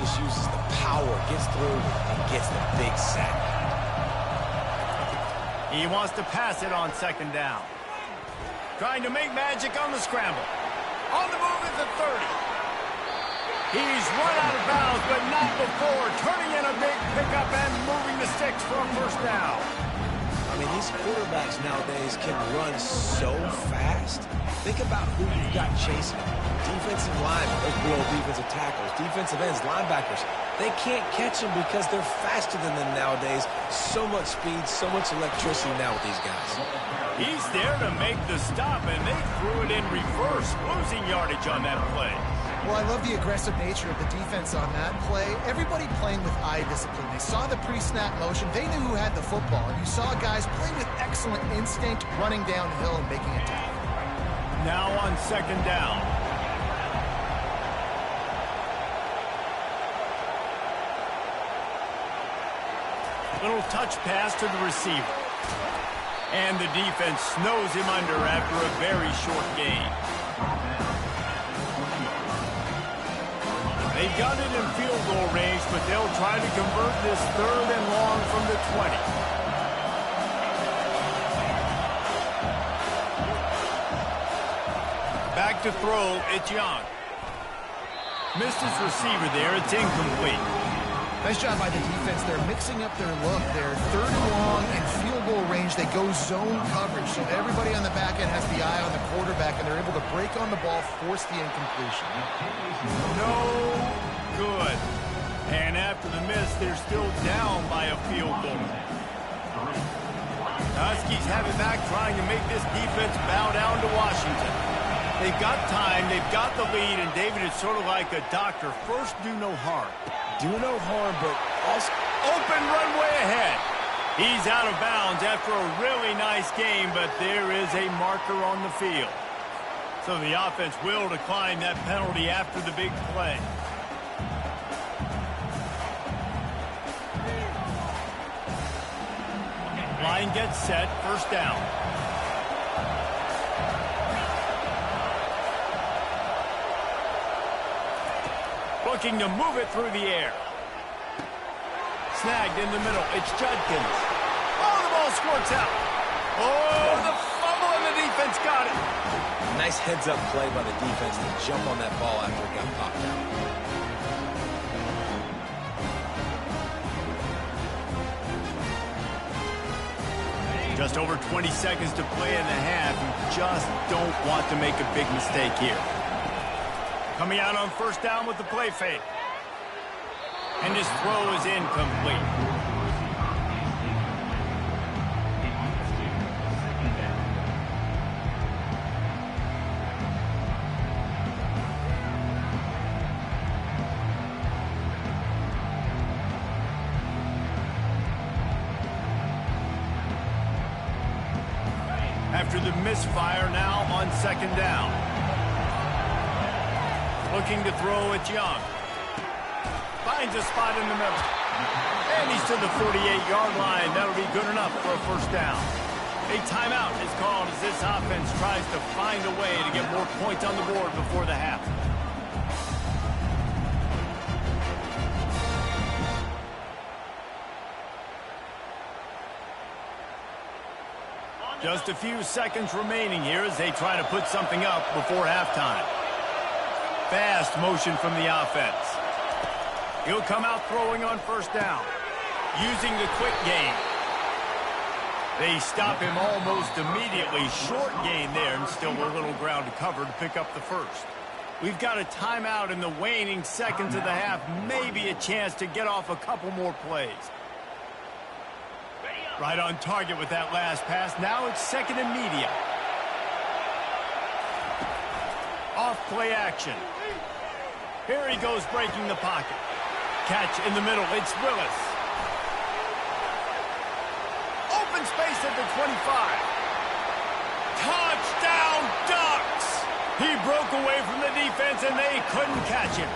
just uses the power, gets through, and gets the big sack. He wants to pass it on second down. Trying to make magic on the scramble. On the move at the 30. He's run out of bounds, but not before turning in a big pickup and moving the sticks for a first down. I mean, these quarterbacks nowadays can run so fast. Think about who you've got chasing. Defensive linemen, those below defensive tackles, defensive ends, linebackers. They can't catch them because they're faster than them nowadays. So much speed, so much electricity now with these guys. He's there to make the stop, and they threw it in reverse, losing yardage on that play. Well, I love the aggressive nature of the defense on that play. Everybody playing with eye discipline. They saw the pre-snap motion. They knew who had the football. And you saw guys play with excellent instinct, running downhill and making a tackle. Now on second down. Little touch pass to the receiver. And the defense snows him under after a very short gain. They've got it in field goal range, but they'll try to convert this third and long from the 20. Back to throw, it's Young. Missed his receiver there, it's incomplete. Nice job by the defense. They're mixing up their look. They're third and long in field goal range. They go zone coverage, so everybody on the back end has the eye on the quarterback, and they're able to break on the ball, force the incompletion. No good. And after the miss, they're still down by a field goal. Huskies have it back, trying to make this defense bow down to Washington. They've got time, they've got the lead, and David is sort of like a doctor. First, do no harm. Do no harm, but also open runway ahead. He's out of bounds after a really nice game, but there is a marker on the field. So the offense will decline that penalty after the big play. Line gets set, first down. Looking to move it through the air. Snagged in the middle. It's Judkins. Oh, the ball squirts out. Oh, the fumble and the defense got it. Nice heads-up play by the defense to jump on that ball after it got popped out. Just over 20 seconds to play in the half. You just don't want to make a big mistake here. Coming out on first down with the play fake. And his throw is incomplete. After the misfire, now on second down. Looking to throw at Young. Finds a spot in the middle. And he's to the 48-yard line. That'll be good enough for a first down. A timeout is called as this offense tries to find a way to get more points on the board before the half. Just a few seconds remaining here as they try to put something up before halftime. Fast motion from the offense. He'll come out throwing on first down, using the quick game. They stop him almost immediately. Short gain there, and still a little ground to cover to pick up the first. We've got a timeout in the waning seconds of the half. Maybe a chance to get off a couple more plays. Right on target with that last pass. Now it's second and medium. Off play action. Here he goes breaking the pocket. Catch in the middle. It's Willis. Open space at the 25. Touchdown Ducks! He broke away from the defense and they couldn't catch him.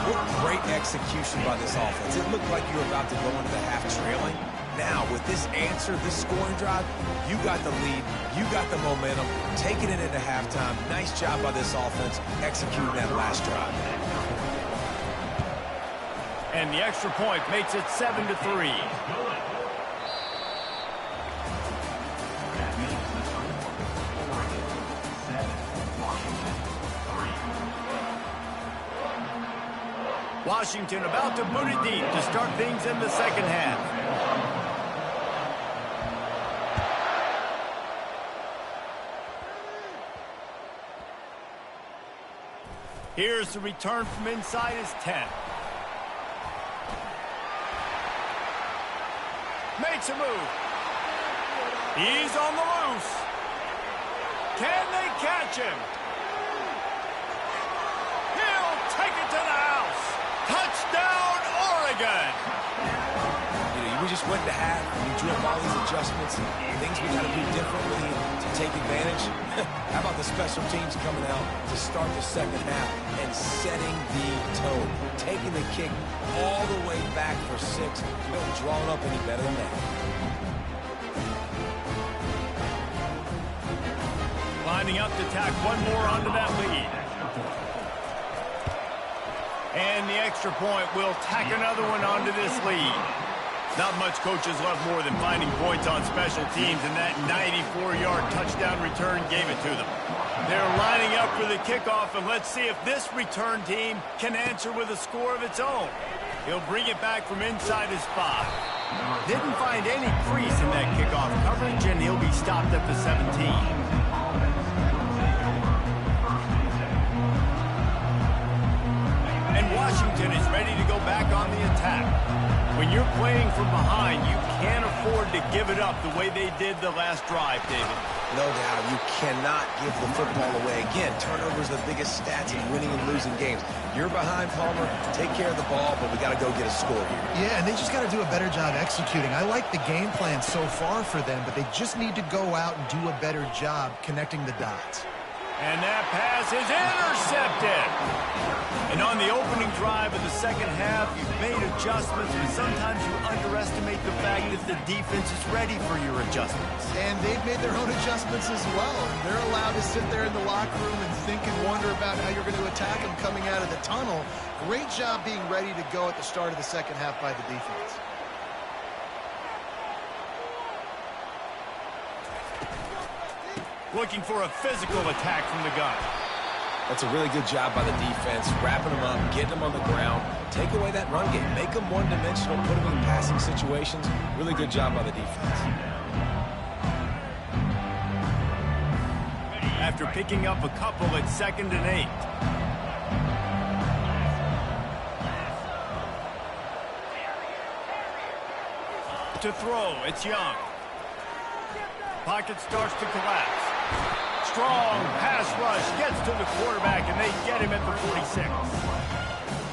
What great execution by this offense. It looked like you were about to go into the half trailing. Now, with this answer, this scoring drive, you got the lead, you got the momentum, taking it into halftime. Nice job by this offense executing that last drive. And the extra point makes it 7-3. Washington about to boot it deep to start things in the second half. Here's the return from inside his 10. Makes a move. He's on the loose. Can they catch him? He'll take it to the house. Touchdown, Oregon! We just went to half, and we drew up all these adjustments, things we got to do differently to take advantage. How about the special teams coming out to start the second half and setting the tone, taking the kick all the way back for 6. You don't draw it up any better than that. Lining up to tack one more onto that lead. And the extra point will tack another one onto this lead. Not much coaches love more than finding points on special teams, and that 94-yard touchdown return gave it to them. They're lining up for the kickoff, and let's see if this return team can answer with a score of its own. He'll bring it back from inside his 5. Didn't find any crease in that kickoff coverage, and he'll be stopped at the 17. And Washington is ready to go back on the attack. When you're playing from behind, you can't afford to give it up the way they did the last drive, David. No doubt. You cannot give the football away. Again, turnovers are the biggest stats in winning and losing games. You're behind, Palmer. Take care of the ball, but we got to go get a score here. Yeah, and they just got to do a better job executing. I like the game plan so far for them, but they just need to go out and do a better job connecting the dots. And that pass is intercepted. And on the opening drive of the second half, you've made adjustments, but sometimes you underestimate the fact that the defense is ready for your adjustments. And they've made their own adjustments as well. And they're allowed to sit there in the locker room and think and wonder about how you're going to attack them coming out of the tunnel. Great job being ready to go at the start of the second half by the defense. Looking for a physical attack from the gun. That's a really good job by the defense, wrapping them up, getting them on the ground. Take away that run game. Make them one-dimensional, put them in passing situations. Really good job by the defense. After picking up a couple, it's 2nd and 8. To throw, it's Young. Pocket starts to collapse. Strong pass rush gets to the quarterback, and they get him at the 46.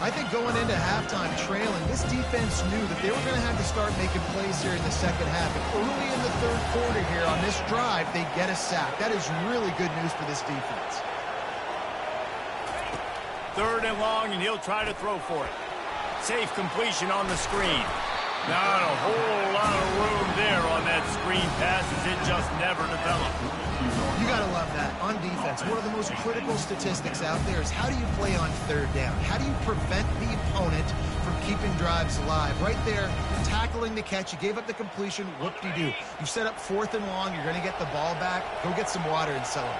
I think going into halftime trailing, this defense knew that they were going to have to start making plays here in the second half. And early in the third quarter here on this drive, they get a sack. That is really good news for this defense. 3rd and long, and he'll try to throw for it. Safe completion on the screen. Not a whole lot of room there on that screen pass as it just never developed. You got to love that. On defense, one of the most critical statistics out there is how do you play on 3rd down? How do you prevent the opponent from keeping drives alive? Right there, tackling the catch. You gave up the completion. Whoop-de-doo. You set up 4th and long. You're going to get the ball back. Go get some water and celebrate.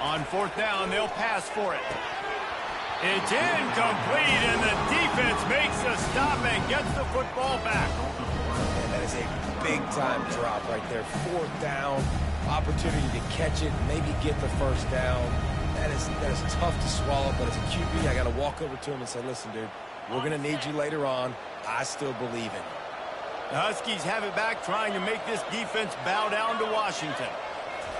On 4th down, they'll pass for it. It's incomplete, and the defense makes a stop and gets the football back. And that is a big-time drop right there. 4th down, opportunity to catch it, maybe get the 1st down. That is tough to swallow, but as a QB, I got to walk over to him and say, listen, dude, we're going to need you later on. I still believe in you. The Huskies have it back, trying to make this defense bow down to Washington.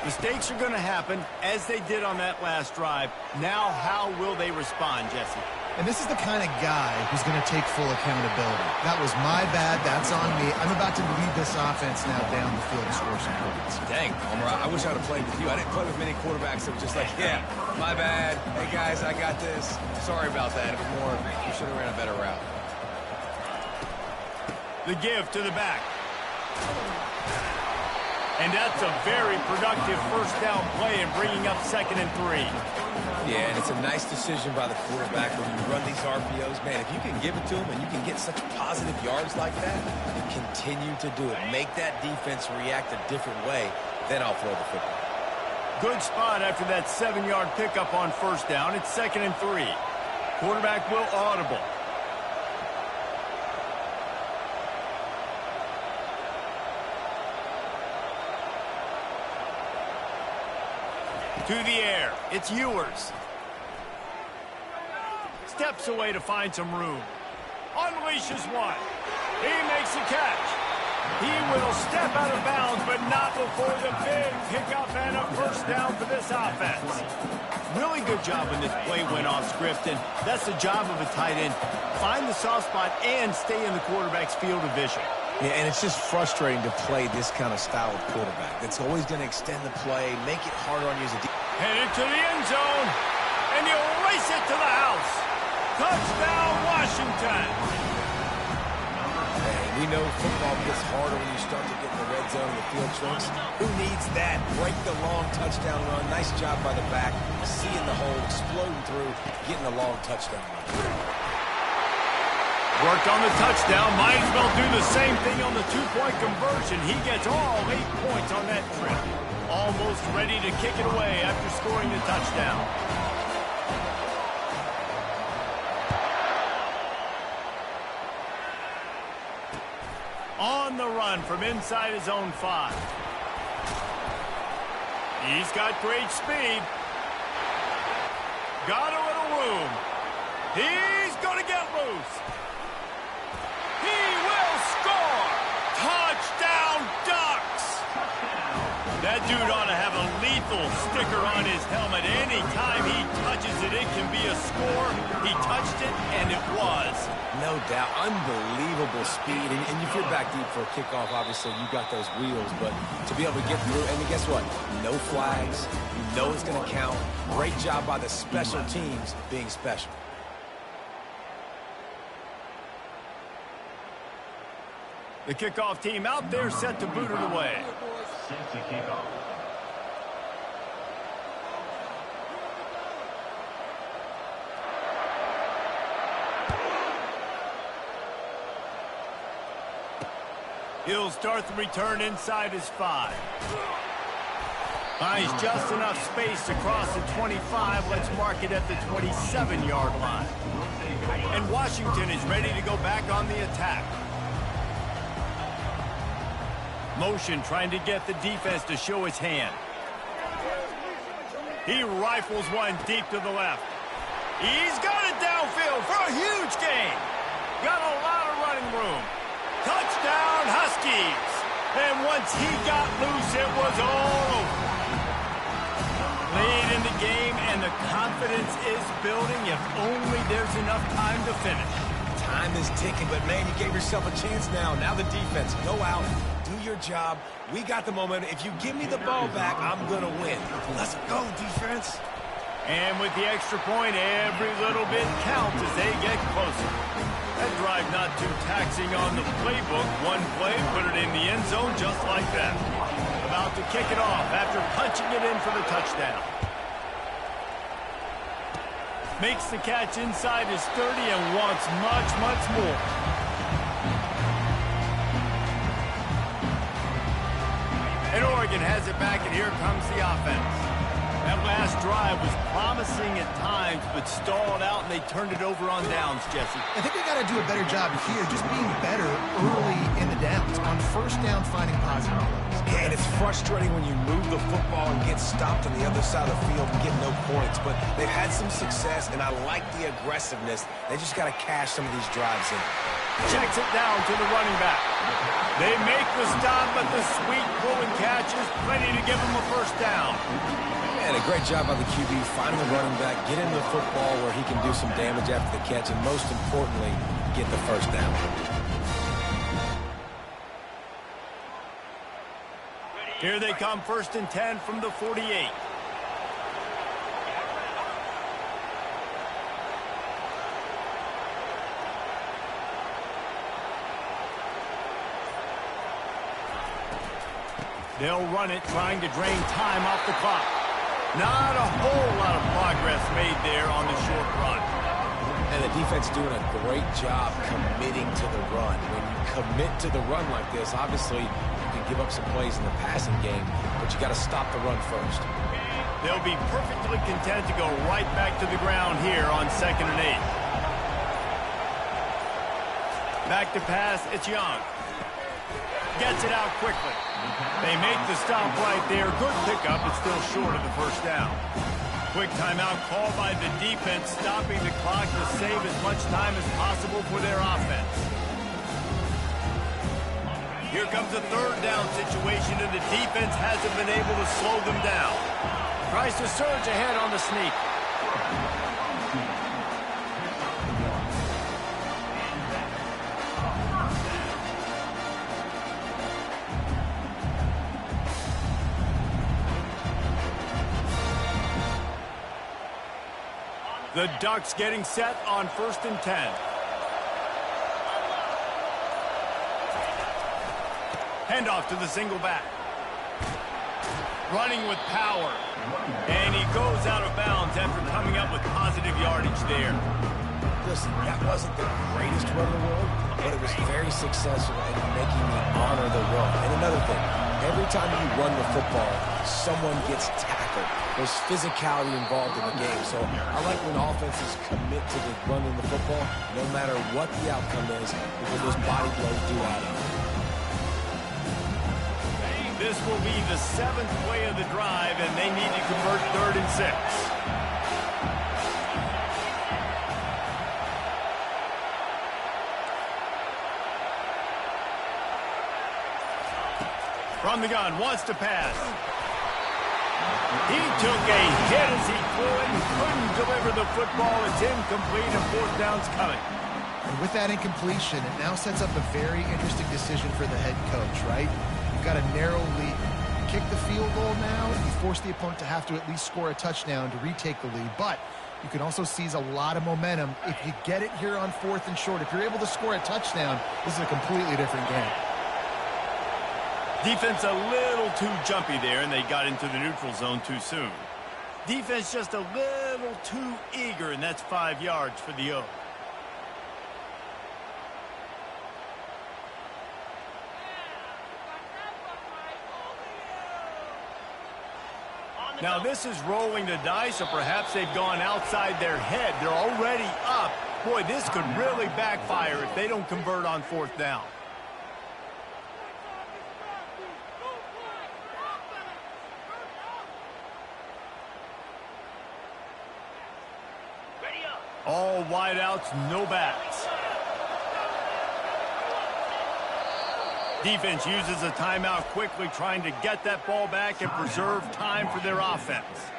Mistakes are going to happen, as they did on that last drive. Now, how will they respond, Jesse? And this is the kind of guy who's going to take full accountability. That was my bad. That's on me. I'm about to lead this offense now down the field to score some points. Dang, Palmer, I wish I would have played with you. I didn't play with many quarterbacks that were just like, yeah, my bad. Hey, guys, I got this. Sorry about that. It was more, you should have ran a better route. The give to the back. And that's a very productive first down play in bringing up 2nd and 3. Yeah, and it's a nice decision by the quarterback when you run these RPOs. Man, if you can give it to him and you can get such positive yards like that, continue to do it. Make that defense react a different way, then I'll throw the football. Good spot after that 7-yard pickup on first down. It's 2nd and 3. Quarterback will audible. To the air, it's Ewers. Steps away to find some room. Unleashes one. He makes a catch. He will step out of bounds, but not before the big pickup and a first down for this offense. Really good job when this play went off script, and that's the job of a tight end. Find the soft spot and stay in the quarterback's field of vision. Yeah, and it's just frustrating to play this kind of style of quarterback. That's always going to extend the play, make it harder on you as a Headed to the end zone, and you'll race it to the house. Touchdown, Washington. Hey, we know football gets harder when you start to get in the red zone and the field shrinks. Who needs that? Break the long touchdown run. Nice job by the back. Seeing the hole, exploding through, getting a long touchdown run. Worked on the touchdown. Might as well do the same thing on the two-point conversion. He gets all 8 points on that trip. Almost ready to kick it away after scoring the touchdown. On the run from inside his own 5. He's got great speed. Got a little room. He's going to get loose. He will score! Touchdown, Ducks! That dude ought to have a lethal sticker on his helmet. Anytime he touches it, it can be a score. He touched it, and it was. No doubt. Unbelievable speed. And if you're back deep for a kickoff, obviously you got those wheels. But to be able to get through, and guess what? No flags. You know it's going to count. Great job by the special teams being special. The kickoff team out there set to boot it away. Set to kick off. He'll start the return inside his 5. Finds just enough space to cross the 25. Let's mark it at the 27-yard line. And Washington is ready to go back on the attack. Motion trying to get the defense to show his hand. He rifles one deep to the left. He's got it downfield for a huge gain. Got a lot of running room. Touchdown, Huskies. And once he got loose, it was all over. Late in the game, and the confidence is building if only there's enough time to finish. Time is ticking, but man, you gave yourself a chance now. Now the defense, go out, do your job. We got the momentum. If you give me the ball back, I'm going to win. Let's go, defense. And with the extra point, every little bit counts as they get closer. That drive not too taxing on the playbook. One play, put it in the end zone just like that. About to kick it off after punching it in for the touchdown. Makes the catch inside his 30 and wants much, much more. And Oregon has it back, and here comes the offense. That last drive was promising at times, but stalled out, and they turned it over on downs, Jesse. I think they got to do a better job here, just being better early in the downs. On first down, finding positive plays. Yeah, and it's frustrating when you move the football and get stopped on the other side of the field and get no points. But they've had some success, and I like the aggressiveness. They just got to cash some of these drives in. Checks it down to the running back. They make the stop, but the sweet pulling catch is plenty to give them a first down. And a great job by the QB finding the running back, get him the football where he can do some damage after the catch, and most importantly, get the first down. Here they come, 1st and 10 from the 48. They'll run it, trying to drain time off the clock. Not a whole lot of progress made there on the short run. And the defense doing a great job committing to the run. When you commit to the run like this, obviously you can give up some plays in the passing game, but you got to stop the run first. They'll be perfectly content to go right back to the ground here on 2nd and 8. Back to pass, it's Young. Gets it out quickly. They make the stop right there. Good pickup, but still short of the first down. Quick timeout called by the defense, stopping the clock to save as much time as possible for their offense. Here comes a 3rd down situation, and the defense hasn't been able to slow them down. Tries to surge ahead on the sneak. The Ducks getting set on 1st and 10. Handoff to the single back. Running with power. And he goes out of bounds after coming up with positive yardage there. Listen, that wasn't the greatest run in the world, but it was very successful in making me honor the run. And another thing, every time you run the football, someone gets tackled. There's physicality involved in the game. So I like when offenses commit to the run in the football, no matter what the outcome is, because those body blows do add up. This will be the 7th play of the drive, and they need to convert 3rd and 6. From the gun, wants to pass. He took a hit as he threw it and couldn't deliver the football. It's incomplete, and 4th down's coming. And with that incompletion, it now sets up a very interesting decision for the head coach, right? You've got a narrow lead. You kick the field goal now, you force the opponent to have to at least score a touchdown to retake the lead. But you can also seize a lot of momentum if you get it here on 4th and short. If you're able to score a touchdown, this is a completely different game. Defense a little too jumpy there, and they got into the neutral zone too soon. Defense just a little too eager, and that's 5 yards for the O. Now this is rolling the dice, or perhaps they've gone outside their head. They're already up. Boy, this could really backfire if they don't convert on 4th down. All wideouts, no backs. Defense uses a timeout quickly, trying to get that ball back and preserve time for their offense.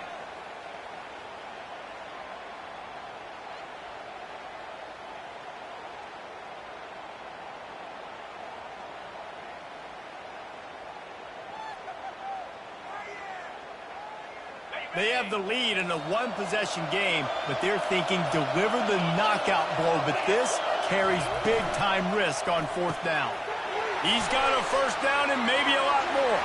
They have the lead in a 1-possession game, but they're thinking deliver the knockout blow, but this carries big-time risk on 4th down. He's got a 1st down and maybe a lot more.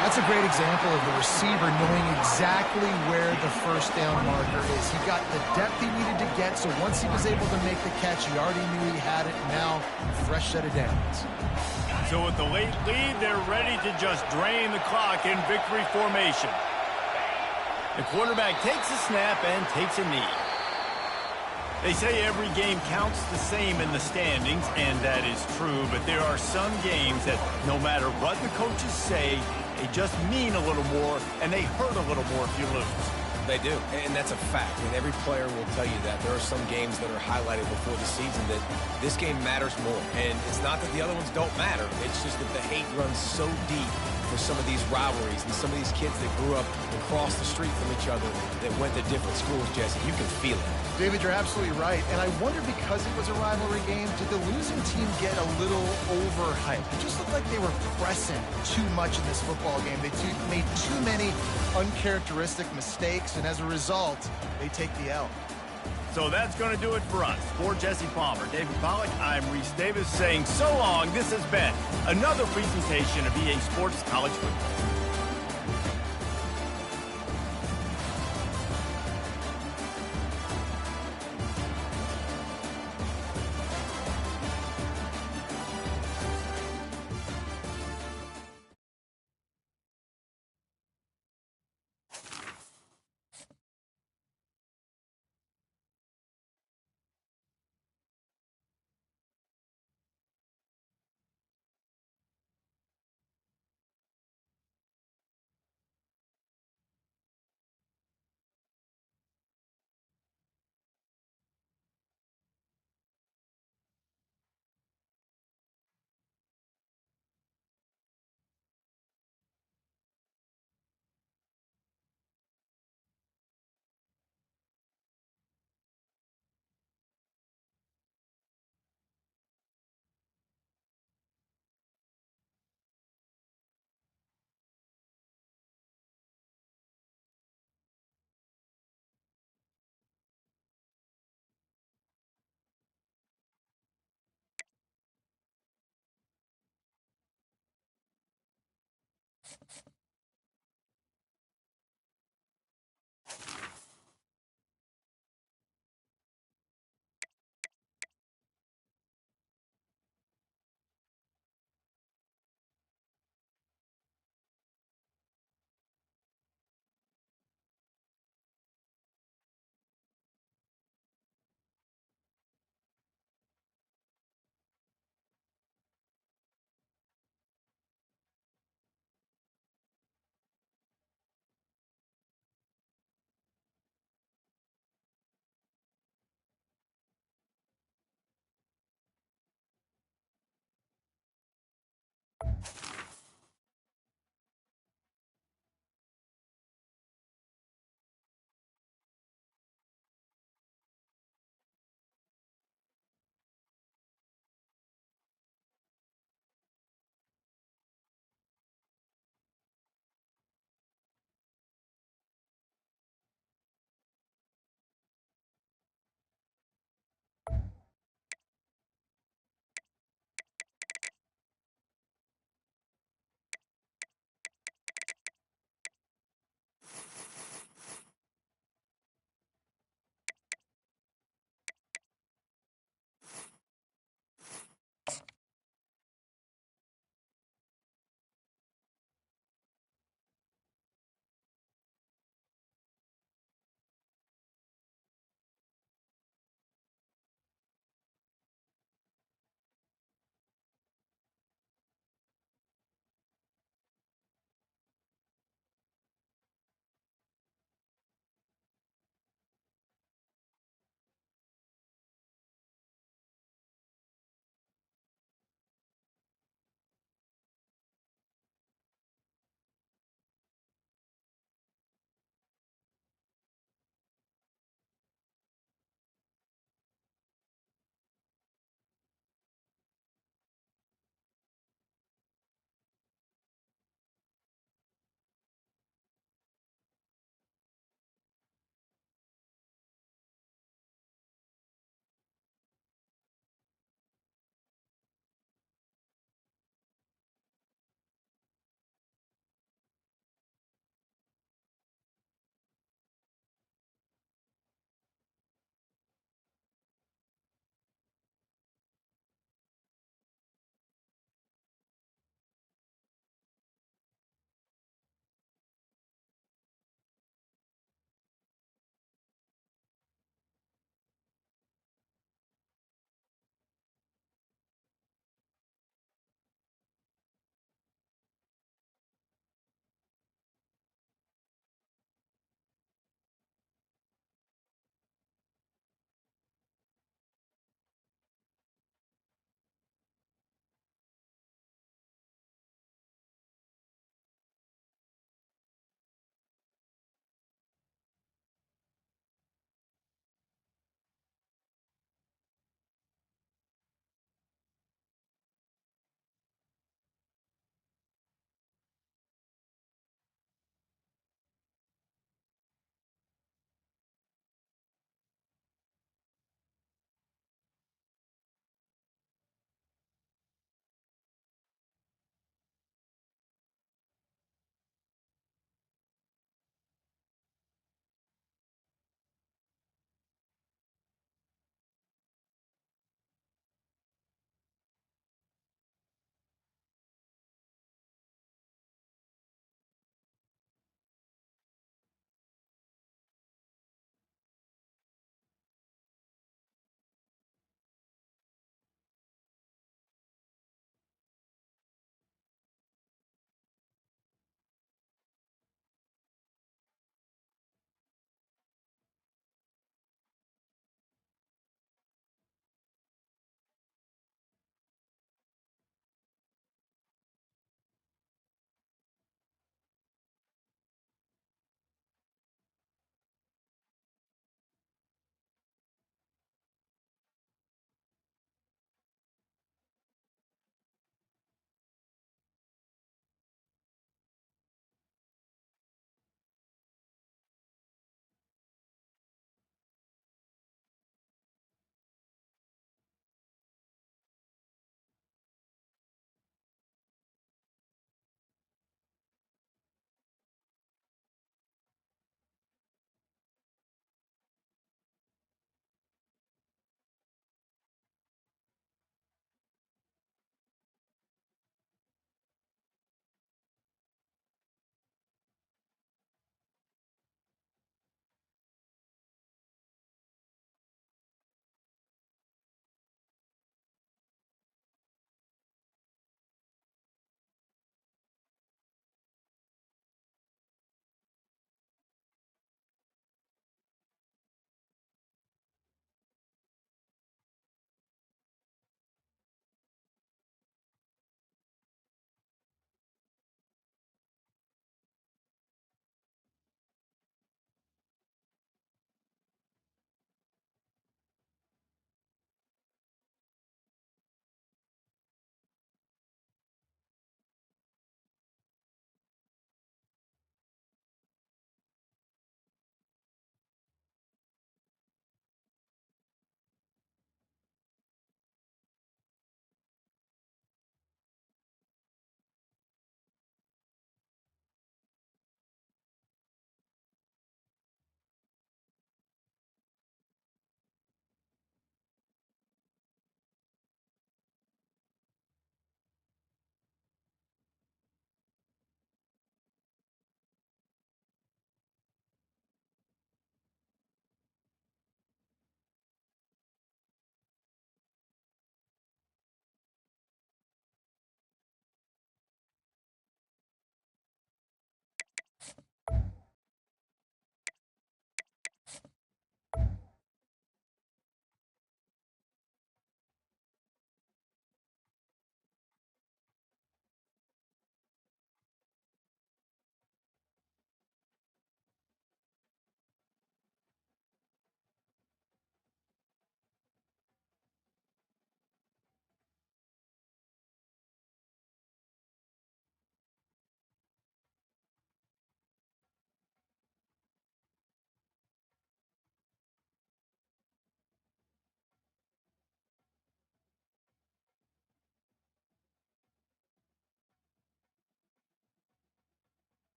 That's a great example of the receiver knowing exactly where the 1st down marker is. He got the depth he needed to get, so once he was able to make the catch, he already knew he had it. Now, fresh set of downs. So with the late lead, they're ready to just drain the clock in victory formation. The quarterback takes a snap and takes a knee. They say every game counts the same in the standings, and that is true, but there are some games that no matter what the coaches say, they just mean a little more, and they hurt a little more if you lose. They do, and that's a fact, and every player will tell you that. There are some games that are highlighted before the season that this game matters more, and it's not that the other ones don't matter. It's just that the hate runs so deep for some of these rivalries and some of these kids that grew up across the street from each other that went to different schools, Jesse. You can feel it. David, you're absolutely right, and I wonder, because it was a rivalry game, did the losing team get a little overhyped? It just looked like they were pressing too much in this football game. They made too many uncharacteristic mistakes, and as a result, they take the L. So that's going to do it for us. For Jesse Palmer, David Pollack, I'm Reese Davis saying so long. This has been another presentation of EA Sports College Football.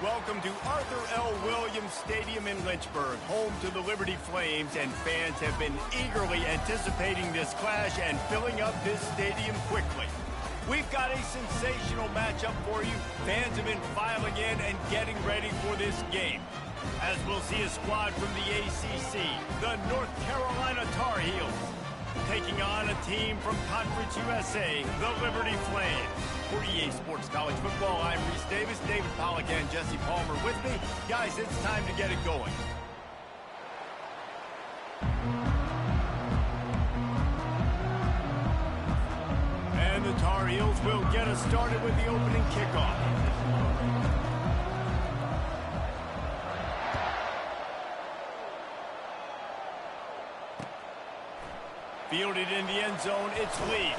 Welcome to Arthur L. Williams Stadium in Lynchburg, home to the Liberty Flames, and fans have been eagerly anticipating this clash and filling up this stadium quickly. We've got a sensational matchup for you. Fans have been filing in and getting ready for this game. As we'll see a squad from the ACC, the North Carolina Tar Heels, taking on a team from Conference USA, the Liberty Flames. For EA Sports College Football, I'm Reese Davis, David Pollack and Jesse Palmer with me. Guys, it's time to get it going. And the Tar Heels will get us started with the opening kickoff. Fielded in the end zone, it's Lee.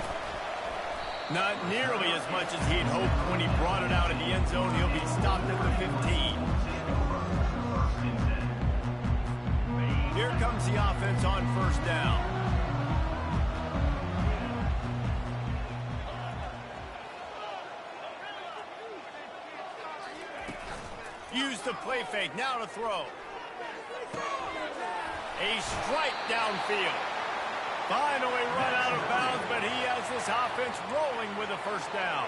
Not nearly as much as he'd hoped when he brought it out in the end zone. He'll be stopped at the 15. Here comes the offense on first down. Use the play fake, now to throw. A strike downfield. Finally run out of bounds, but he has this offense rolling with a first down.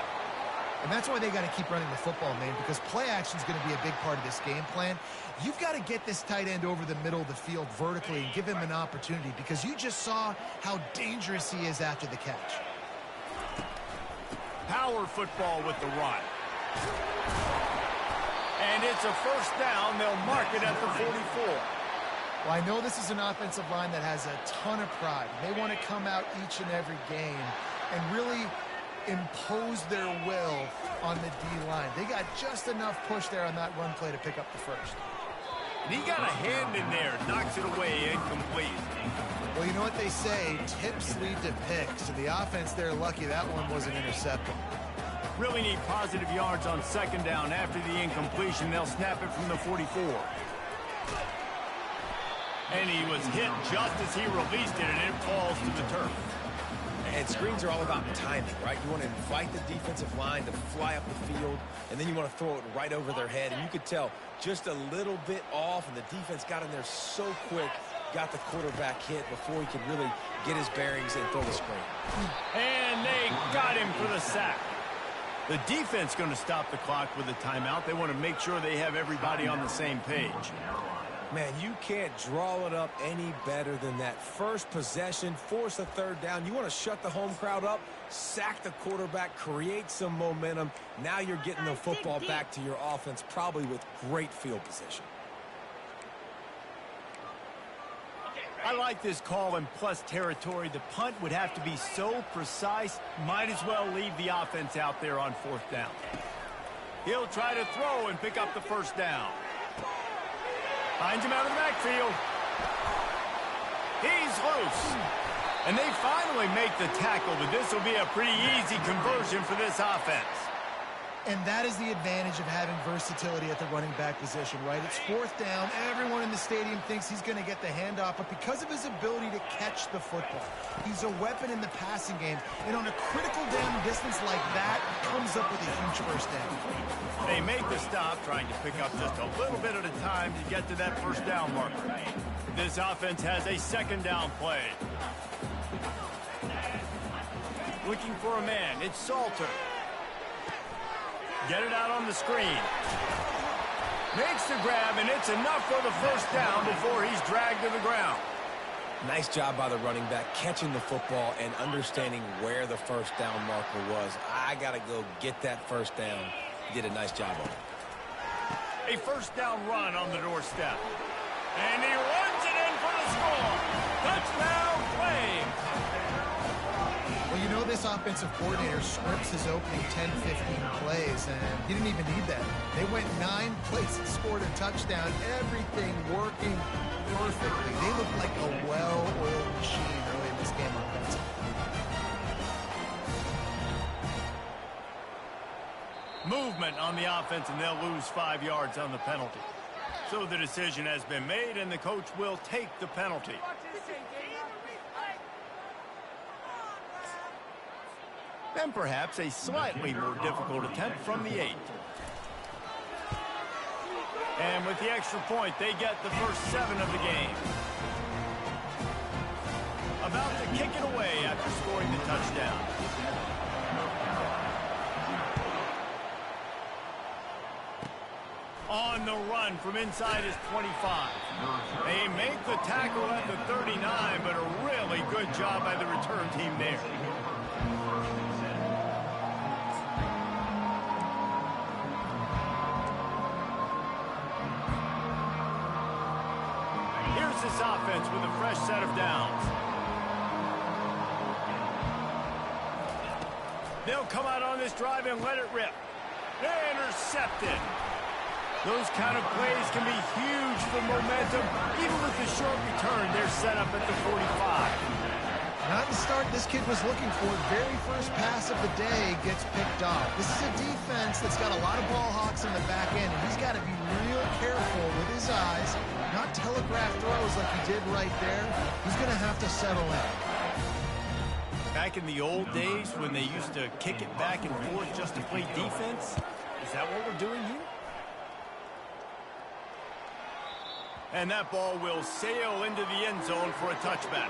And that's why they got to keep running the football, man, because play action is going to be a big part of this game plan. You've got to get this tight end over the middle of the field vertically and give him an opportunity, because you just saw how dangerous he is after the catch. Power football with the run. And it's a first down. They'll mark it at the 44. Well, I know this is an offensive line that has a ton of pride. They want to come out each and every game and really impose their will on the D-line. They got just enough push there on that run play to pick up the first. And he got a hand in there, knocks it away, incomplete. Well, you know what they say, tips lead to picks. So the offense, they're lucky that one wasn't intercepted. Really need positive yards on second down. After the incompletion, they'll snap it from the 44. And he was hit just as he released it, and it falls to the turf. And screens are all about timing, right? You want to invite the defensive line to fly up the field, and then you want to throw it right over their head. And you could tell just a little bit off, and the defense got in there so quick, got the quarterback hit before he could really get his bearings and throw the screen. And they got him for the sack. The defense going to stop the clock with a timeout. They want to make sure they have everybody on the same page. Man, you can't draw it up any better than that. First possession, force a third down. You want to shut the home crowd up, sack the quarterback, create some momentum. Now you're getting the football back to your offense, probably with great field position. I like this call in plus territory. The punt would have to be so precise, might as well leave the offense out there on fourth down. He'll try to throw and pick up the first down. Finds him out of the backfield. He's loose. And they finally make the tackle, but this will be a pretty easy conversion for this offense. And that is the advantage of having versatility at the running back position, right? It's fourth down. Everyone in the stadium thinks he's going to get the handoff, but because of his ability to catch the football, he's a weapon in the passing game. And on a critical down distance like that, comes up with a huge first down. They make the stop, trying to pick up just a little bit at a time to get to that first down marker. This offense has a second down play. Looking for a man, it's Salter. Get it out on the screen. Makes the grab, and it's enough for the first down before he's dragged to the ground. Nice job by the running back, catching the football and understanding where the first down marker was. I got to go get that first down. He did a nice job of it. A first down run on the doorstep. And he runs it in for the score. Touchdown, Flames. Well, you know this offensive coordinator scripts his opening 10, 15 plays, and he didn't even need that. They went 9 plays and scored a touchdown, everything working perfectly. They looked like a well-oiled machine early in this game offensively. Movement on the offense, and they'll lose 5 yards on the penalty. So the decision has been made, and the coach will take the penalty. Then perhaps a slightly more difficult attempt from the 8. And with the extra point, they get the first 7 of the game. About to kick it away after scoring the touchdown. On the run from inside his 25. They make the tackle at the 39, but a really good job by the return team there. Here's this offense with a fresh set of downs. They'll come out on this drive and let it rip. Intercepted. Those kind of plays can be huge for momentum. Even with the short return, they're set up at the 45. Not the start this kid was looking for. Very first pass of the day gets picked off. This is a defense that's got a lot of ball hawks in the back end, and he's got to be real careful with his eyes, not telegraph throws like he did right there. He's going to have to settle in. Back in the old days when they used to kick it back and forth just to play defense, is that what we're doing here? And that ball will sail into the end zone for a touchback.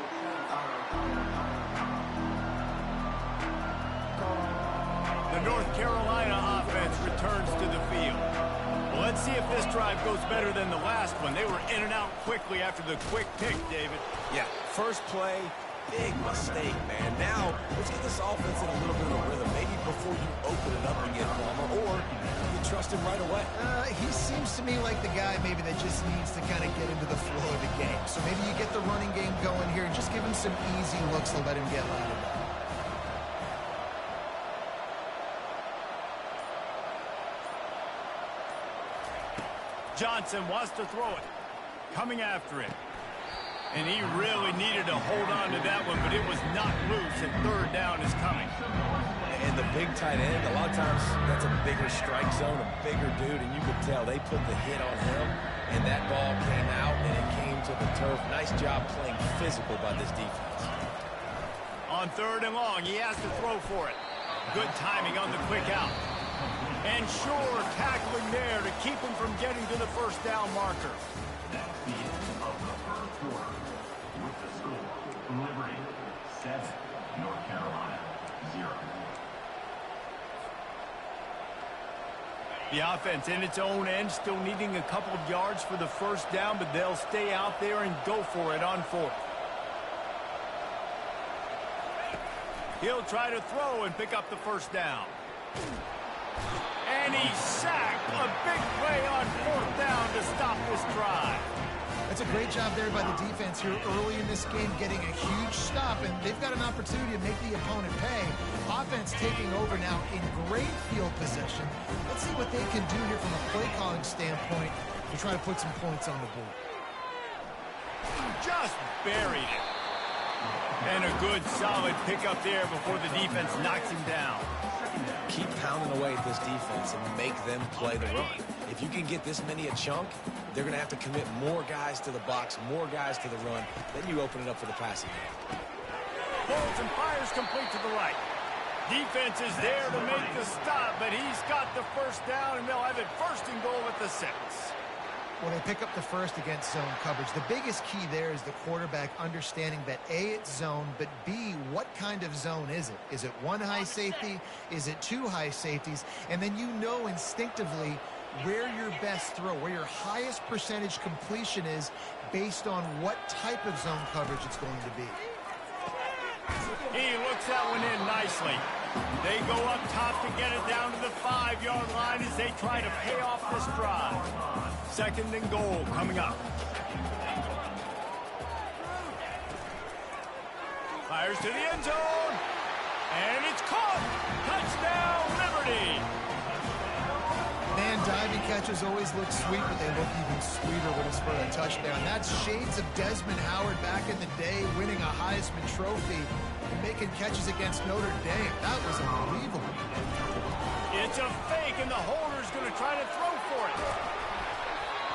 The North Carolina offense returns to the field. Well, let's see if this drive goes better than the last one. They were in and out quickly after the quick pick, David. Yeah, first play, big mistake, man. Now, let's get this offense in a little bit of a rhythm. Maybe before you open it up again, Palmer, or you trust him right away. He seems to me like the guy maybe that just needs to kind of get into the flow of the game. So maybe you get the running game going here and just give him some easy looks to let him get louder. Johnson wants to throw it. Coming after it. And he really needed to hold on to that one, but it was not loose, and third down is coming. And the big tight end, a lot of times that's a bigger strike zone, a bigger dude, and you could tell they put the hit on him, and that ball came out, and it came to the turf. Nice job playing physical by this defense. On third and long, he has to throw for it. Good timing on the quick out. And sure, tackling there to keep him from getting to the first down marker. That's the end of the first quarter. With the score, Liberty 7, North Carolina 0. The offense in its own end, still needing a couple of yards for the first down, but they'll stay out there and go for it on fourth. He'll try to throw and pick up the first down. And he's sacked. A big play on fourth down to stop this drive. That's a great job there by the defense here early in this game, getting a huge stop, and they've got an opportunity to make the opponent pay. Offense taking over now in great field possession. Let's see what they can do here from a play calling standpoint to try to put some points on the board. Just buried it. And a good solid pickup there before the defense knocks him down. Keep pounding away at this defense and make them play the run. If you can get this many a chunk, they're going to have to commit more guys to the box, more guys to the run. Then you open it up for the passing game. Bolts and fires complete to the right. Defense is there to make the stop, but he's got the first down, and they'll have it first and goal at the 6. Well, they pick up the first against zone coverage. The biggest key there is the quarterback understanding that A, it's zone, but B, what kind of zone is it? Is it one high safety? Is it two high safeties? And then you know instinctively where your best throw, where your highest percentage completion is based on what type of zone coverage it's going to be. He looks that one in nicely. They go up top to get it down to the 5-yard line as they try to pay off this drive. Second and goal coming up. Fires to the end zone. And it's caught. Touchdown, Liberty. Man, diving catches always look sweet, but they look even sweeter when it's for a touchdown. That's shades of Desmond Howard back in the day, winning a Heisman Trophy and making catches against Notre Dame. That was unbelievable. It's a fake, and the holder's going to try to throw for it.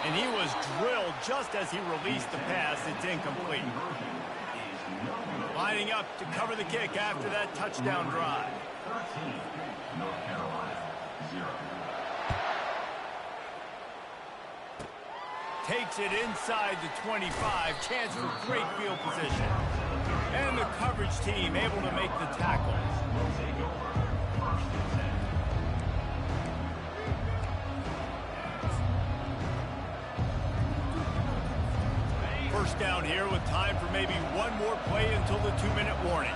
And he was drilled just as he released the pass. It's incomplete. Lining up to cover the kick after that touchdown drive. 13, North Carolina 0. Takes it inside the 25. Chance for great field position. And the coverage team able to make the tackle. First down here with time for maybe one more play until the 2-minute warning.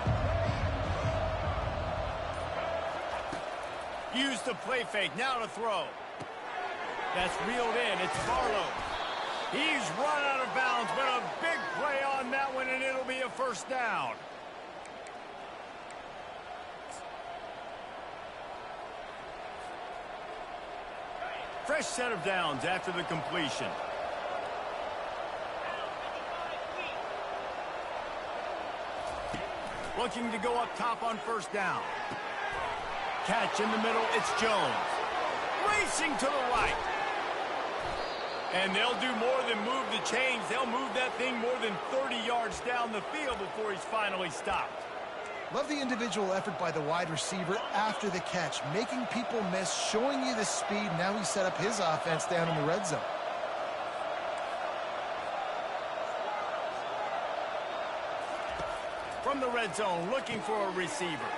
Use the play fake, now to throw. That's reeled in, it's Barlow. He's run out of bounds, but a big play on that one, and it'll be a first down. Fresh set of downs after the completion. Looking to go up top on first down. Catch in the middle, it's Jones. Racing to the right. And they'll do more than move the chains. They'll move that thing more than 30 yards down the field before he's finally stopped. Love the individual effort by the wide receiver after the catch, making people miss, showing you the speed. Now he set up his offense down in the red zone. From the red zone, looking for a receiver.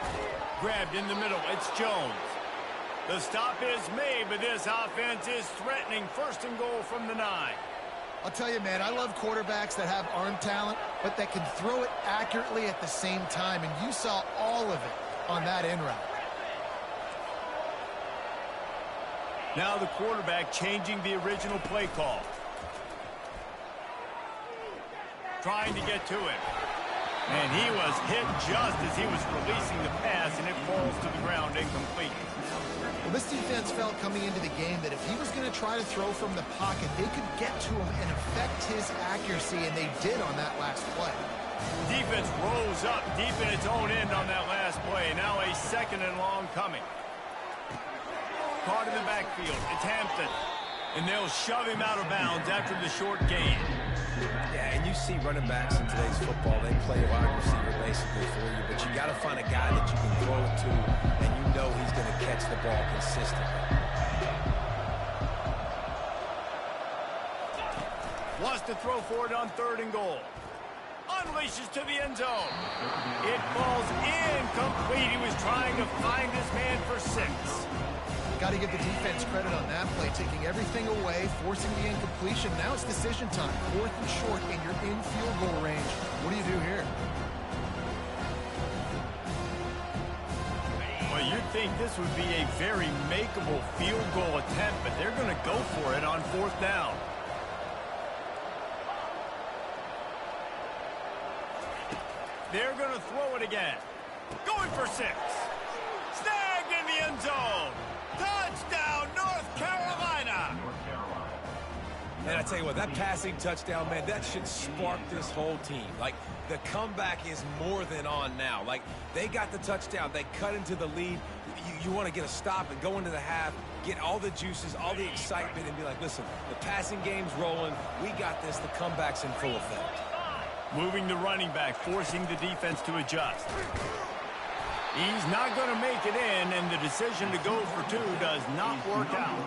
Grabbed in the middle, it's Jones. The stop is made, but this offense is threatening. First and goal from the 9. I'll tell you, man, I love quarterbacks that have arm talent, but that can throw it accurately at the same time, and you saw all of it on that in route. Now the quarterback changing the original play call. Trying to get to it. And he was hit just as he was releasing the pass, and it falls to the ground incomplete. Well, this defense felt coming into the game that if he was going to try to throw from the pocket, they could get to him and affect his accuracy, and they did on that last play. Defense rose up deep in its own end on that last play. Now a second and long coming. Caught in the backfield. It's Hampton. And they'll shove him out of bounds after the short gain. Yeah, and you see running backs in today's football, they play a wide receiver basically for you, but you got to find a guy that you can throw it to, and you know he's going to catch the ball consistently. Wants to throw for it on 3rd and goal. Unleashes to the end zone. It falls incomplete. He was trying to find his man for 6. Got to give the defense credit on that play, taking everything away, forcing the incompletion. Now it's decision time. 4th and short, and you're in field goal range. What do you do here? Well, you'd think this would be a very makeable field goal attempt, but they're going to go for it on 4th down. They're going to throw it again. Going for 6. Snagged in the end zone. Touchdown, North Carolina! And I tell you what, that passing touchdown, man, that should spark this whole team. Like, the comeback is more than on now. Like, they got the touchdown. They cut into the lead. You want to get a stop and go into the half, get all the juices, all the excitement, and be like, listen, the passing game's rolling. We got this. The comeback's in full effect. Moving the running back, forcing the defense to adjust. He's not going to make it in, and the decision to go for 2 does not work out.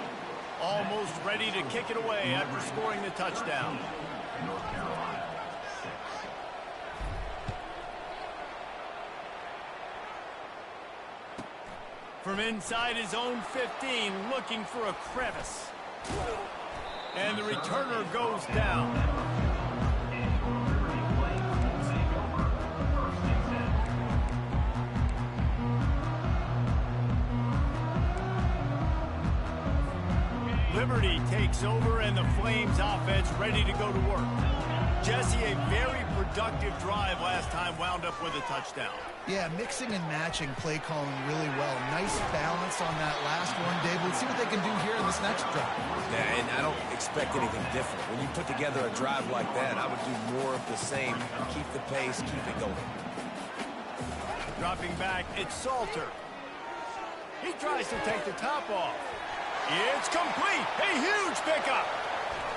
Almost ready to kick it away after scoring the touchdown. North Carolina, 6. From inside his own 15, looking for a crevice. And the returner goes down. Liberty takes over, and the Flames offense ready to go to work. Jesse, a very productive drive last time, wound up with a touchdown. Yeah, mixing and matching play calling really well. Nice balance on that last one, Dave. Let's see what they can do here in this next drive. Yeah, and I don't expect anything different. When you put together a drive like that, I would do more of the same. Keep the pace, keep it going. Dropping back, it's Salter. He tries to take the top off. It's complete. A huge pickup.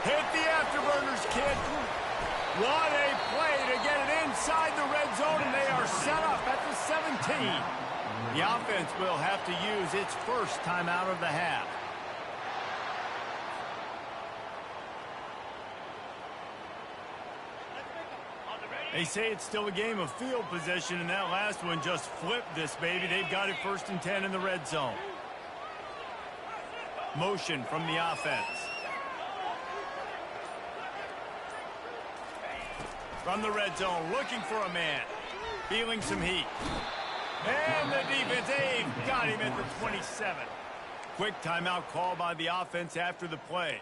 Hit the afterburners, kid. What a play to get it inside the red zone, and they are set up at the 17. The offense will have to use its first time out of the half. They say it's still a game of field position, and that last one just flipped this baby. They've got it 1st and 10 in the red zone. Motion from the offense. From the red zone, looking for a man. Feeling some heat. And the defense, they've got him at the 27. Quick timeout call by the offense after the play.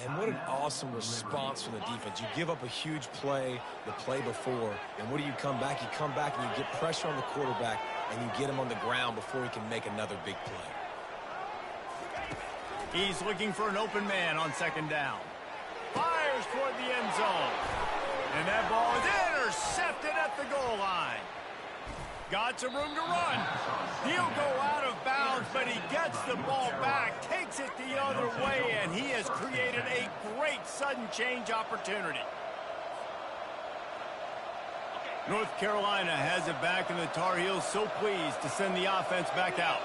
And what an awesome response from the defense. You give up a huge play the play before, and what do you come back? You come back and you get pressure on the quarterback, and you get him on the ground before he can make another big play. He's looking for an open man on 2nd down. Fires toward the end zone. And that ball is intercepted at the goal line. Got some room to run. He'll go out of bounds, but he gets the ball back, takes it the other way, and he has created a great sudden change opportunity. North Carolina has it back, and the Tar Heels so pleased to send the offense back out.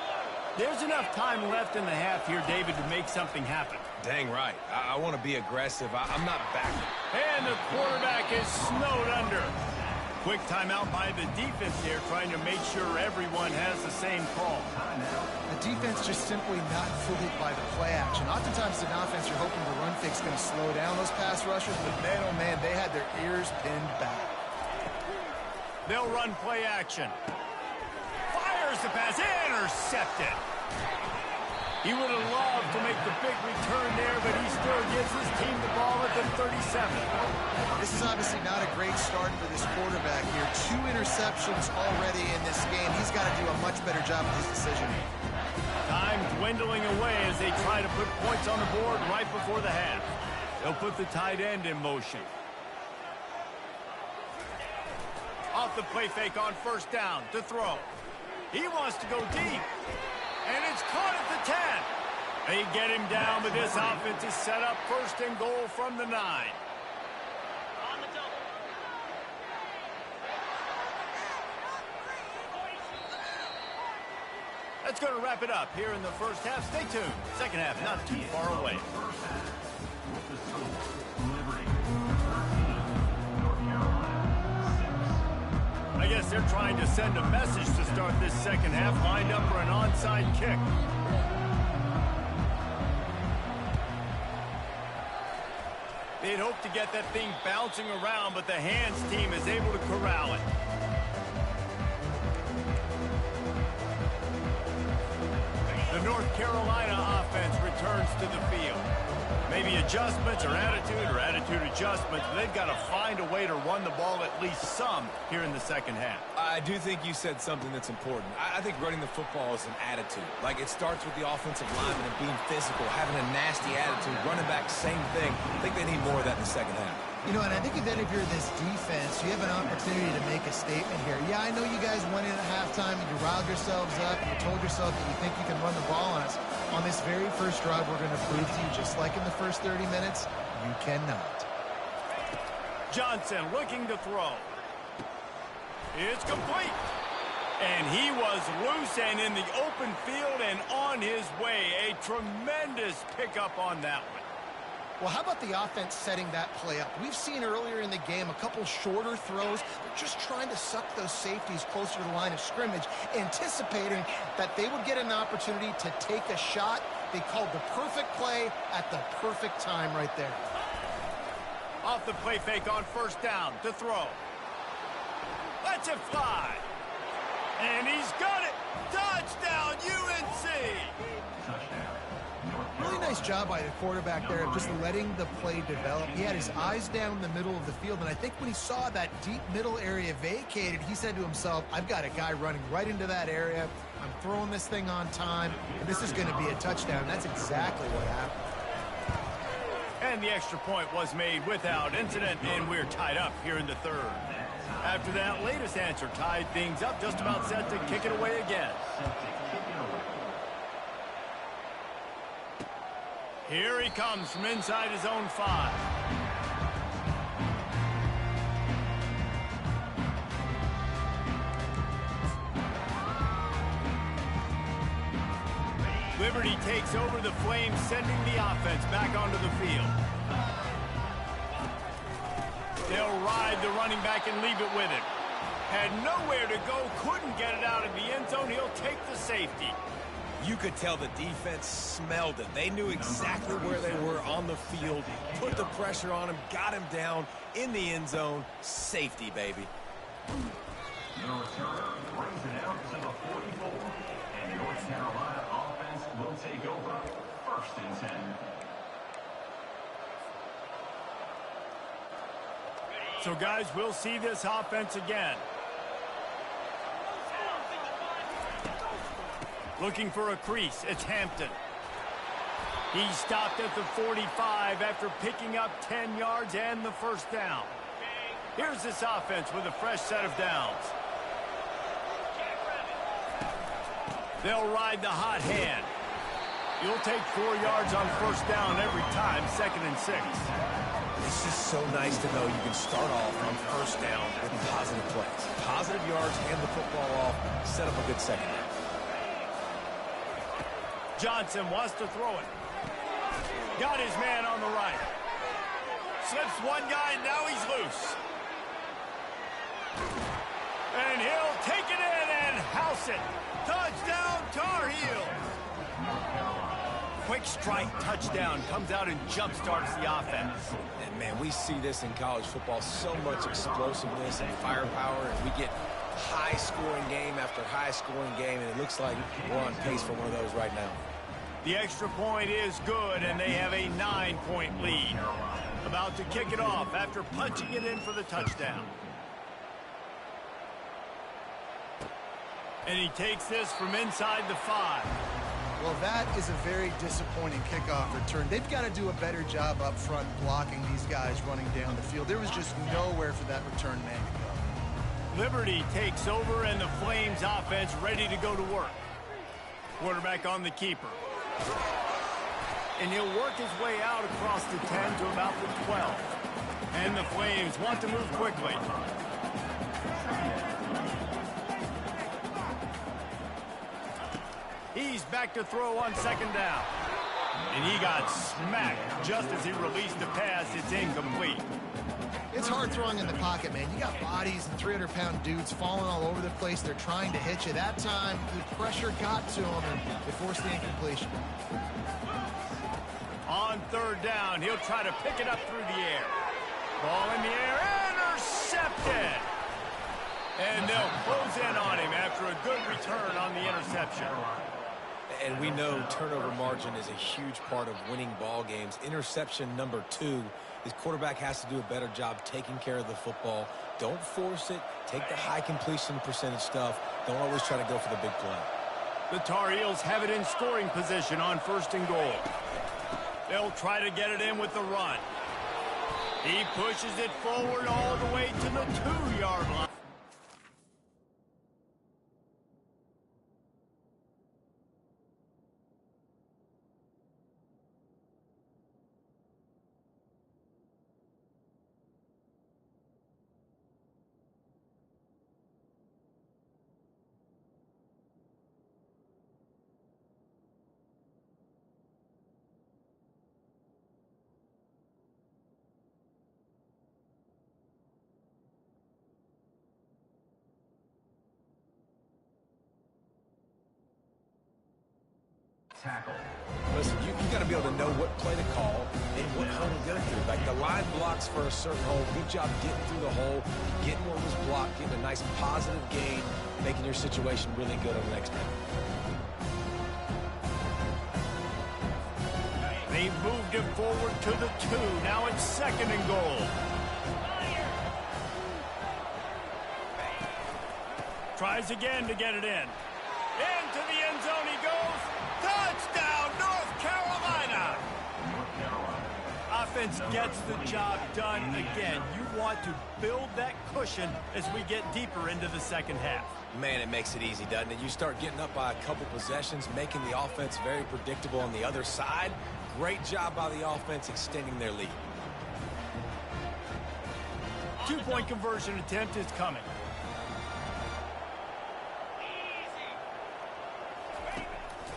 There's enough time left in the half here, David, to make something happen. Dang right. I want to be aggressive. I'm not backing. And the quarterback is snowed under. Quick timeout by the defense here, trying to make sure everyone has the same call. The defense just simply not fooled by the play action. Oftentimes, an offense, you're hoping the run fake's going to slow down those pass rushers, but man, oh man, they had their ears pinned back. They'll run play action. Fires the pass, intercepted. He would have loved to make the big return there, but he still gives his team the ball at the 37. This is obviously not a great start for this quarterback here. 2 interceptions already in this game. He's got to do a much better job with his decision. Time dwindling away as they try to put points on the board right before the half. They'll put the tight end in motion. Off the play fake on 1st down to throw. He wants to go deep. And it's caught at the 10. They get him down, but this offense is set up 1st and goal from the 9. That's going to wrap it up here in the 1st half. Stay tuned. 2nd half not too far away. I guess they're trying to send a message to start this 2nd half, lined up for an onside kick. They'd hoped to get that thing bouncing around, but the hands team is able to corral it. The North Carolina offense returns to the field. Maybe adjustments or attitude adjustments, but they've got to find a way to run the ball at least some here in the 2nd half. I do think you said something that's important. I think running the football is an attitude. Like, it starts with the offensive lineman and being physical, having a nasty attitude. Running back, same thing. I think they need more of that in the 2nd half. You know, and I think then if you're this defense, you have an opportunity to make a statement here. Yeah, I know you guys went in at halftime and you riled yourselves up and you told yourself that you think you can run the ball on us. On this very first drive, we're going to prove to you, just like in the first 30 minutes, you cannot. Johnson looking to throw. It's complete. And he was loose and in the open field and on his way. A tremendous pickup on that one. Well, how about the offense setting that play up? We've seen earlier in the game a couple shorter throws. They're just trying to suck those safeties closer to the line of scrimmage, anticipating that they would get an opportunity to take a shot. They called the perfect play at the perfect time right there. Off the play fake on 1st down to throw. Lets it fly. And he's got it. Touchdown, UNC. Really nice job by the quarterback there of just letting the play develop. He had his eyes down the middle of the field, and I think when he saw that deep middle area vacated, he said to himself, I've got a guy running right into that area. I'm throwing this thing on time, and this is going to be a touchdown. That's exactly what happened. And the extra point was made without incident, and we're tied up here in the 3rd. After that latest answer tied things up, just about set to kick it away again. Here he comes from inside his own 5. Liberty takes over the Flames, sending the offense back onto the field. They'll ride the running back and leave it with him. Had nowhere to go, couldn't get it out of the end zone. He'll take the safety. You could tell the defense smelled it. They knew exactly where they were on the field, put the pressure on him, got him down in the end zone. Safety, baby. The returner brings it out to the 44. And North Carolina offense will take over 1st and 10. So, guys, we'll see this offense again. Looking for a crease. It's Hampton. He stopped at the 45 after picking up 10 yards and the 1st down. Here's this offense with a fresh set of downs. They'll ride the hot hand. You'll take 4 yards on 1st down every time, 2nd and 6. It's just so nice to know you can start off on 1st down with positive plays. Positive yards, hand the football off, set up a good second down. Johnson wants to throw it. Got his man on the right. Slips one guy, now he's loose. And he'll take it in and house it. Touchdown, Tar Heels. Quick strike touchdown comes out and jump-starts the offense. And, man, we see this in college football, so much explosiveness and firepower, and we get high-scoring game after high-scoring game, and it looks like we're on pace for one of those right now. The extra point is good, and they have a 9-point lead. About to kick it off after punching it in for the touchdown. And he takes this from inside the 5. Well, that is a very disappointing kickoff return. They've got to do a better job up front blocking these guys running down the field. There was just nowhere for that return man to go. Liberty takes over, and the Flames offense ready to go to work. Quarterback on the keeper. And he'll work his way out across the 10 to about the 12. And the Flames want to move quickly. He's back to throw on 2nd down. And he got smacked just as he released the pass. It's incomplete. It's hard throwing in the pocket, man. You got bodies and 300-pound dudes falling all over the place. They're trying to hit you. That time, the pressure got to him, and they forced the incompletion. On 3rd down, he'll try to pick it up through the air. Ball in the air, intercepted! And they'll close in on him after a good return on the interception. And we know turnover margin is a huge part of winning ball games. Interception number 2. His quarterback has to do a better job taking care of the football. Don't force it. Take the high completion percentage stuff. Don't always try to go for the big play. The Tar Heels have it in scoring position on 1st and goal. They'll try to get it in with the run. He pushes it forward all the way to the 2-yard line. Tackle. Listen, you got to be able to know what play to call and what hole to go through. Like the line blocks for a certain hole. Good job getting through the hole, getting what was blocked, getting a nice positive gain, making your situation really good on the next down. They moved him forward to the 2. Now it's 2nd and goal. Tries again to get it in. Into the end zone he goes. Touchdown, North Carolina! Offense gets the job done again. You want to build that cushion as we get deeper into the 2nd half. Man, it makes it easy, doesn't it? You start getting up by a couple possessions, making the offense very predictable on the other side. Great job by the offense extending their lead. 2-point conversion attempt is coming.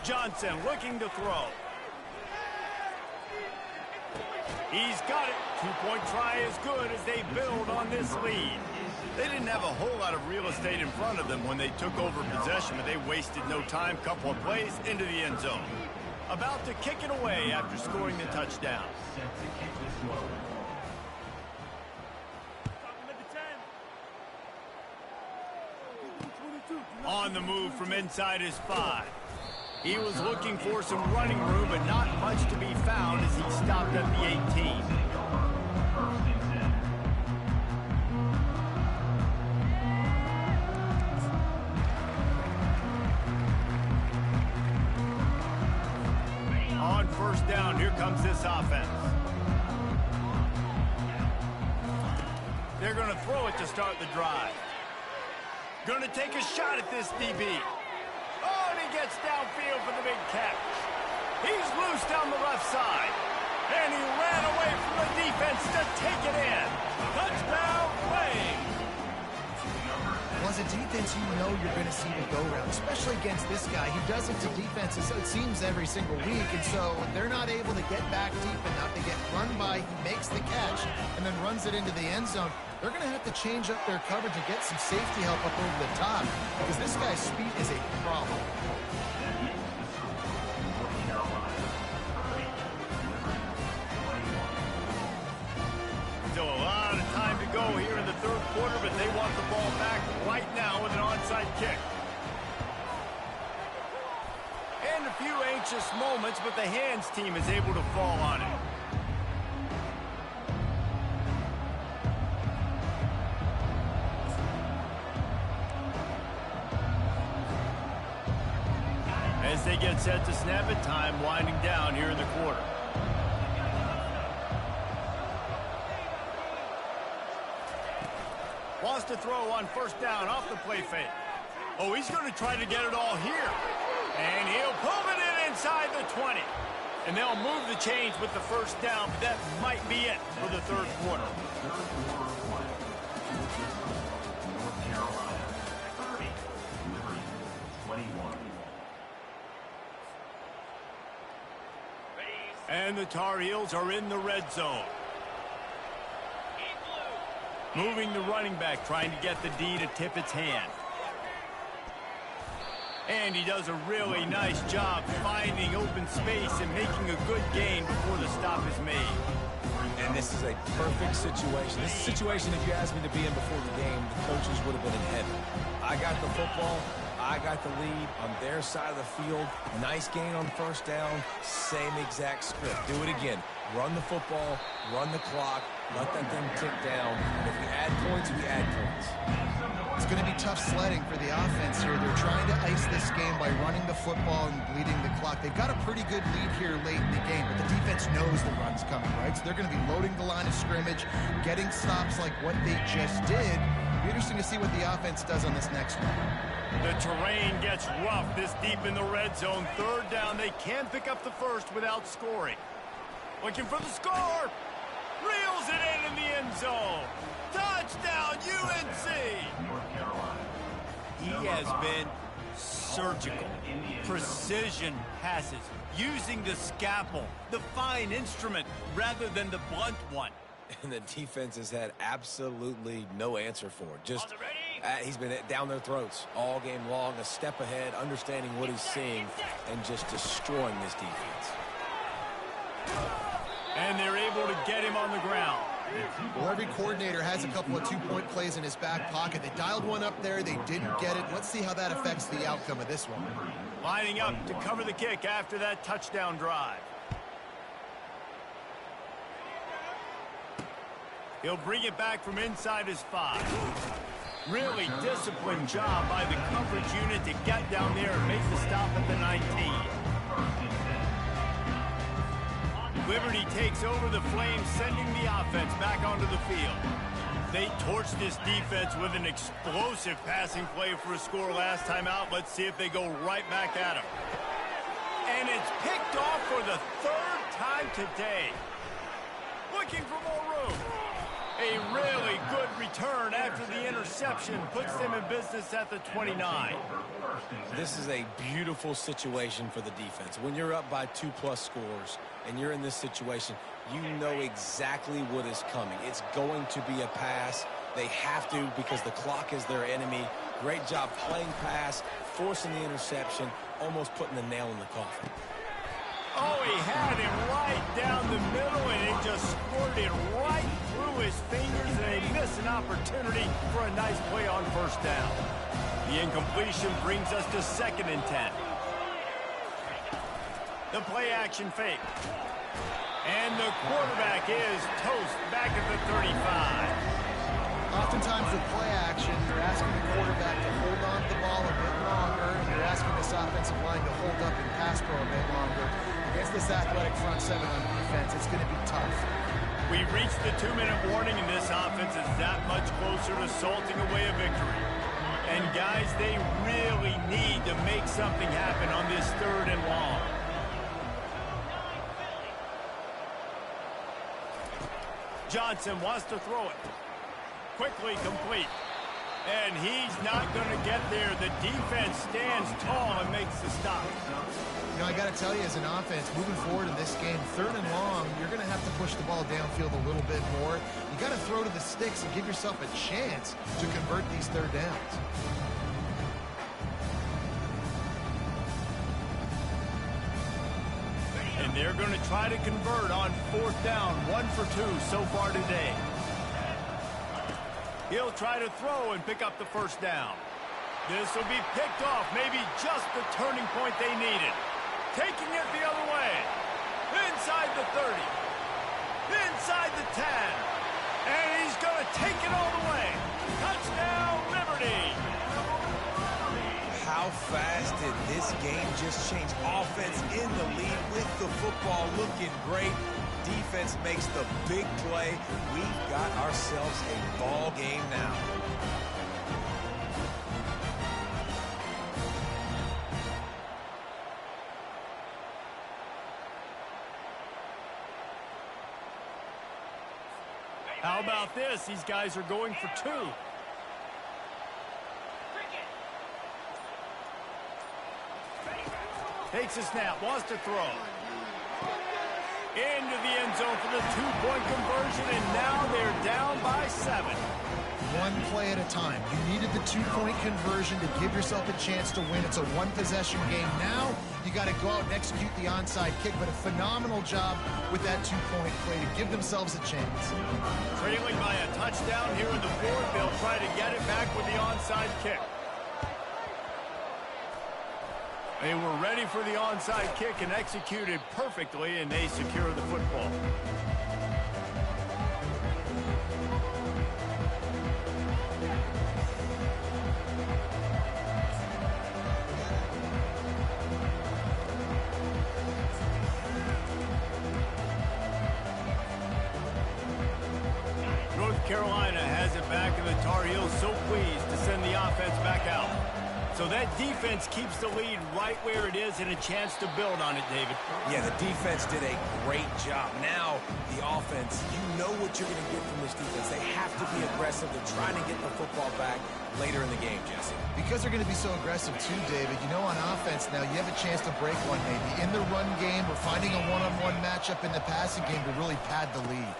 Johnson looking to throw. He's got it. Two-point try is good as they build on this lead. They didn't have a whole lot of real estate in front of them when they took over possession, but they wasted no time. Couple of plays into the end zone. About to kick it away after scoring the touchdown. Set to kick this one. On the move from inside his 5. He was looking for some running room, but not much to be found as he stopped at the 18. First and 10. On first down, here comes this offense. They're going to throw it to start the drive. Going to take a shot at this DB. Oh, and he gets downfield for the big catch. He's loose down the left side. And he ran away from the defense to take it in. Touchdown, Wayne. Well, as a defense, you know you're going to see the go-round, especially against this guy. He does it to defenses, it seems, every single week, and so they're not able to get back deep enough. They get run by, he makes the catch, and then runs it into the end zone. They're going to have to change up their coverage and get some safety help up over the top, because this guy's speed is a problem. Still a lot of time to go here in the third quarter, but they want the ball back right now with an onside kick. And a few anxious moments, but the hands team is able to fall on it. As they get set to snap it, time winding down here in the quarter. Wants to throw on first down off the play fake. Oh, he's going to try to get it all here. And he'll pull it in inside the 20. And they'll move the chains with the first down, but that might be it for the third quarter. North Carolina 30, Liberty 21. And the Tar Heels are in the red zone. Moving the running back, trying to get the D to tip its hand. And he does a really nice job finding open space and making a good gain before the stop is made. And this is a perfect situation. This is a situation, if you asked me to be in before the game, the coaches would have been in heaven. I got the football. I got the lead on their side of the field. Nice gain on first down. Same exact script. Do it again. Run the football, run the clock, let that thing tick down. And if we add points, we add points. It's going to be tough sledding for the offense here. They're trying to ice this game by running the football and bleeding the clock. They've got a pretty good lead here late in the game, but the defense knows the run's coming, right? So they're going to be loading the line of scrimmage, getting stops like what they just did. It'll be interesting to see what the offense does on this next one. The terrain gets rough this deep in the red zone. Third down, they can pick up the first without scoring. Looking for the score. Reels it in the end zone. Touchdown, UNC! North Carolina. He has been surgical. Precision passes. Using the scalpel, the fine instrument, rather than the blunt one. And the defense has had absolutely no answer for it. Just he's been down their throats all game long, a step ahead, understanding what he's seeing, and just destroying this defense. And they're able to get him on the ground. Well, every coordinator has a couple of two-point plays in his back pocket. They dialed one up there. They didn't get it. Let's see how that affects the outcome of this one. Lining up to cover the kick after that touchdown drive. He'll bring it back from inside his 5. Really disciplined job by the coverage unit to get down there and make the stop at the 19. Liberty takes over the Flames, sending the offense back onto the field. They torched this defense with an explosive passing play for a score last time out. Let's see if they go right back at him. And it's picked off for the third time today. Looking for more room. A really good return after the interception puts them in business at the 29. This is a beautiful situation for the defense. When you're up by 2+ scores and you're in this situation, you know exactly what is coming. It's going to be a pass. They have to because the clock is their enemy. Great job playing pass, forcing the interception, almost putting the nail in the coffin. Oh, he had him right down the middle, and it just squirted right through his fingers, and they missed an opportunity for a nice play on first down. The incompletion brings us to 2nd and 10. The play action fake. And the quarterback is toast back at the 35. Oftentimes with play action, you're asking the quarterback to hold on to the ball a bit longer, and you're asking this offensive line to hold up and pass pro a bit longer. Against this athletic front seven on defense, it's going to be tough. We reached the 2-minute warning, and this offense is that much closer to salting away a victory. And guys, they really need to make something happen on this 3rd and long. Johnson wants to throw it. Quickly complete. And he's not going to get there. The defense stands tall and makes the stop. You know, I got to tell you, as an offense, moving forward in this game, 3rd and long, you're going to have to push the ball downfield a little bit more. You got to throw to the sticks and give yourself a chance to convert these 3rd downs. And they're going to try to convert on 4th down, 1 for 2 so far today. He'll try to throw and pick up the first down. This will be picked off, maybe just the turning point they needed. Taking it the other way. Inside the 30. Inside the 10. And he's going to take it all the way. Touchdown, Liberty. How fast did this game just change? Offense in the lead with the football looking great. Defense makes the big play. We've got ourselves a ball game now. How about this? These guys are going for 2. Takes a snap, wants to throw. Into the end zone for the 2-point conversion, and now they're down by 7. One play at a time. You needed the 2-point conversion to give yourself a chance to win. It's a 1-possession game. Now you got to go out and execute the onside kick, but a phenomenal job with that 2-point play to give themselves a chance. Trailing by a touchdown here in the 4th, they'll try to get it back with the onside kick. They were ready for the onside kick and executed perfectly, and they secure the football. North Carolina has it back, and the Tar Heels so pleased to send the offense back out. So that defense keeps the lead right where it is and a chance to build on it, David. Yeah, the defense did a great job. Now, the offense, you know what you're going to get from this defense. They have to be aggressive. They're trying to get the football back later in the game, Jesse. Because they're going to be so aggressive too, David, you know, on offense now, you have a chance to break one maybe in the run game or finding a one-on-one matchup in the passing game to really pad the lead.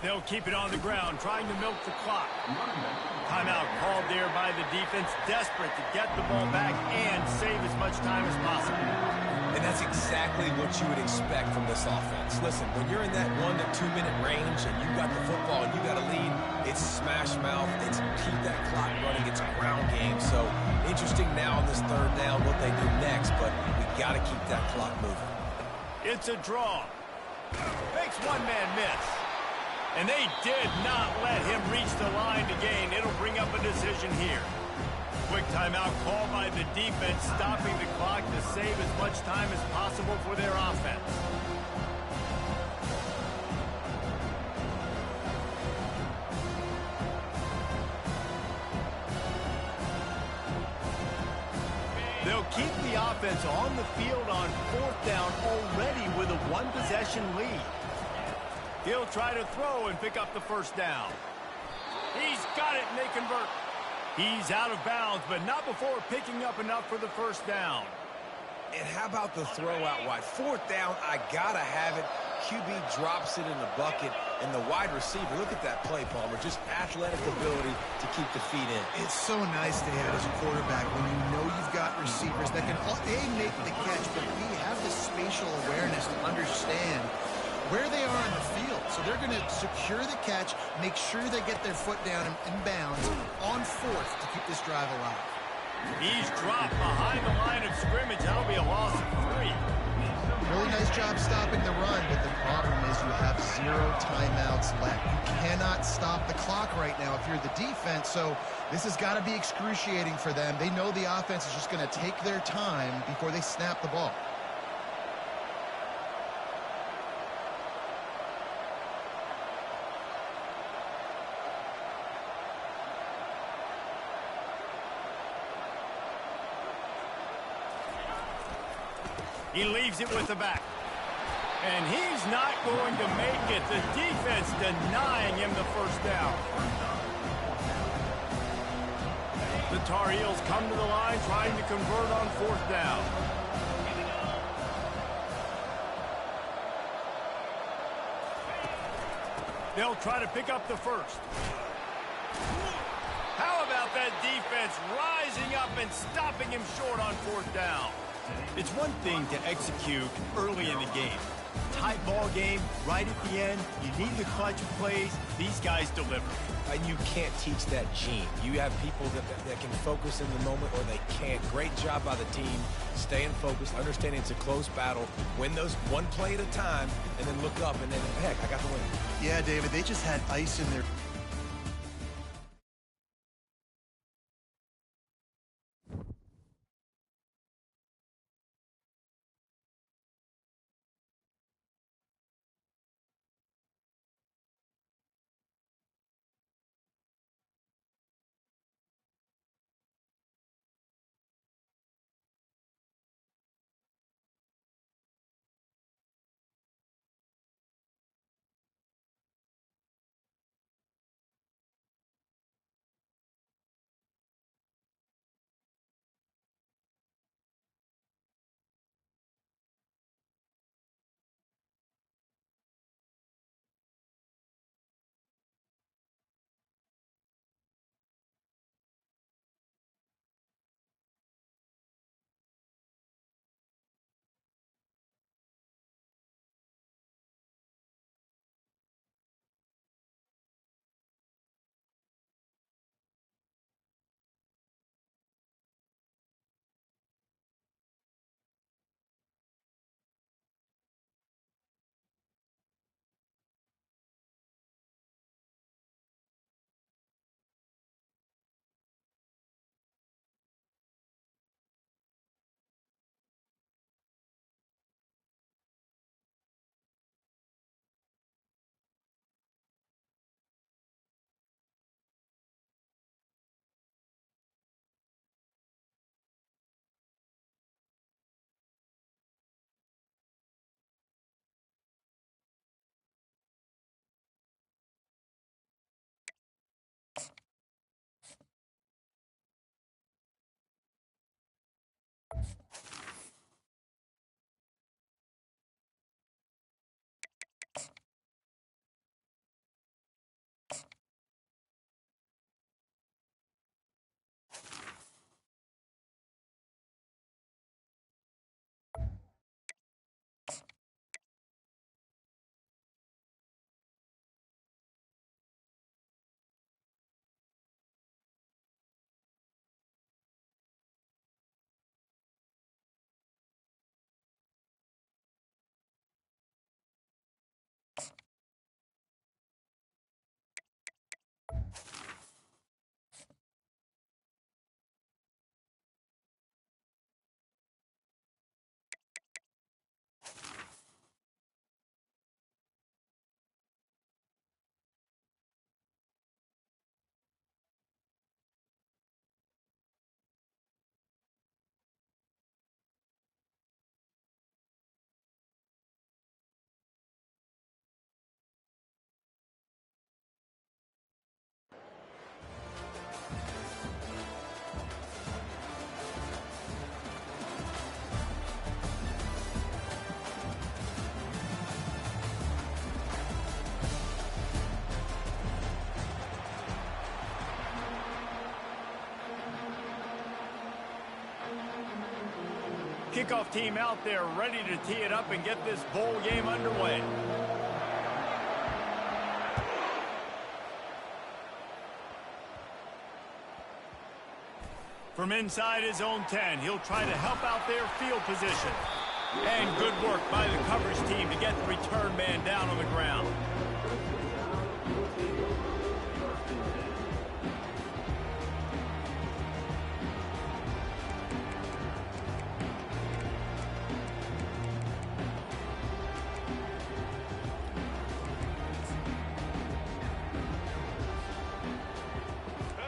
They'll keep it on the ground, trying to milk the clock. Timeout called there by the defense, desperate to get the ball back and save as much time as possible. And that's exactly what you would expect from this offense. Listen, when you're in that 1 to 2 minute range and you got the football and you got a lead, it's smash mouth, it's keep that clock running, it's a ground game. So interesting now on this 3rd down what they do next, but we got to keep that clock moving. It's a draw. Makes one man miss. And they did not let him reach the line to gain. It'll bring up a decision here. Quick timeout called by the defense, stopping the clock to save as much time as possible for their offense. They'll keep the offense on the field on 4th down already with a 1-possession lead. He'll try to throw and pick up the first down. He's got it, and they convert. He's out of bounds, but not before picking up enough for the first down. And how about the throw out wide? Fourth down, I gotta have it. QB drops it in the bucket, and the wide receiver, look at that play, Palmer, just athletic ability to keep the feet in. It's so nice to have as a quarterback when you know you've got receivers that can, A, make the catch, but B, have the spatial awareness to understand where they are on the field. So they're going to secure the catch, make sure they get their foot down in bounds on fourth to keep this drive alive. He's dropped behind the line of scrimmage. That'll be a loss of 3. Really nice job stopping the run, but the problem is you have 0 timeouts left. You cannot stop the clock right now if you're the defense, so this has got to be excruciating for them. They know the offense is just going to take their time before they snap the ball. He leaves it with the back. And he's not going to make it. The defense denying him the first down. The Tar Heels come to the line trying to convert on fourth down. They'll try to pick up the first. How about that defense rising up and stopping him short on fourth down? It's one thing to execute early in the game. Tight ball game, right at the end, you need the clutch plays. These guys deliver. And you can't teach that gene. You have people that can focus in the moment or they can't. Great job by the team, staying focused, understanding it's a close battle, win those one play at a time, and then look up and then, heck, I got the win. Yeah, David, they just had ice in their kickoff team out there ready to tee it up and get this bowl game underway. From inside his own 10, he'll try to help out their field position. And good work by the coverage team to get the return man down on the ground.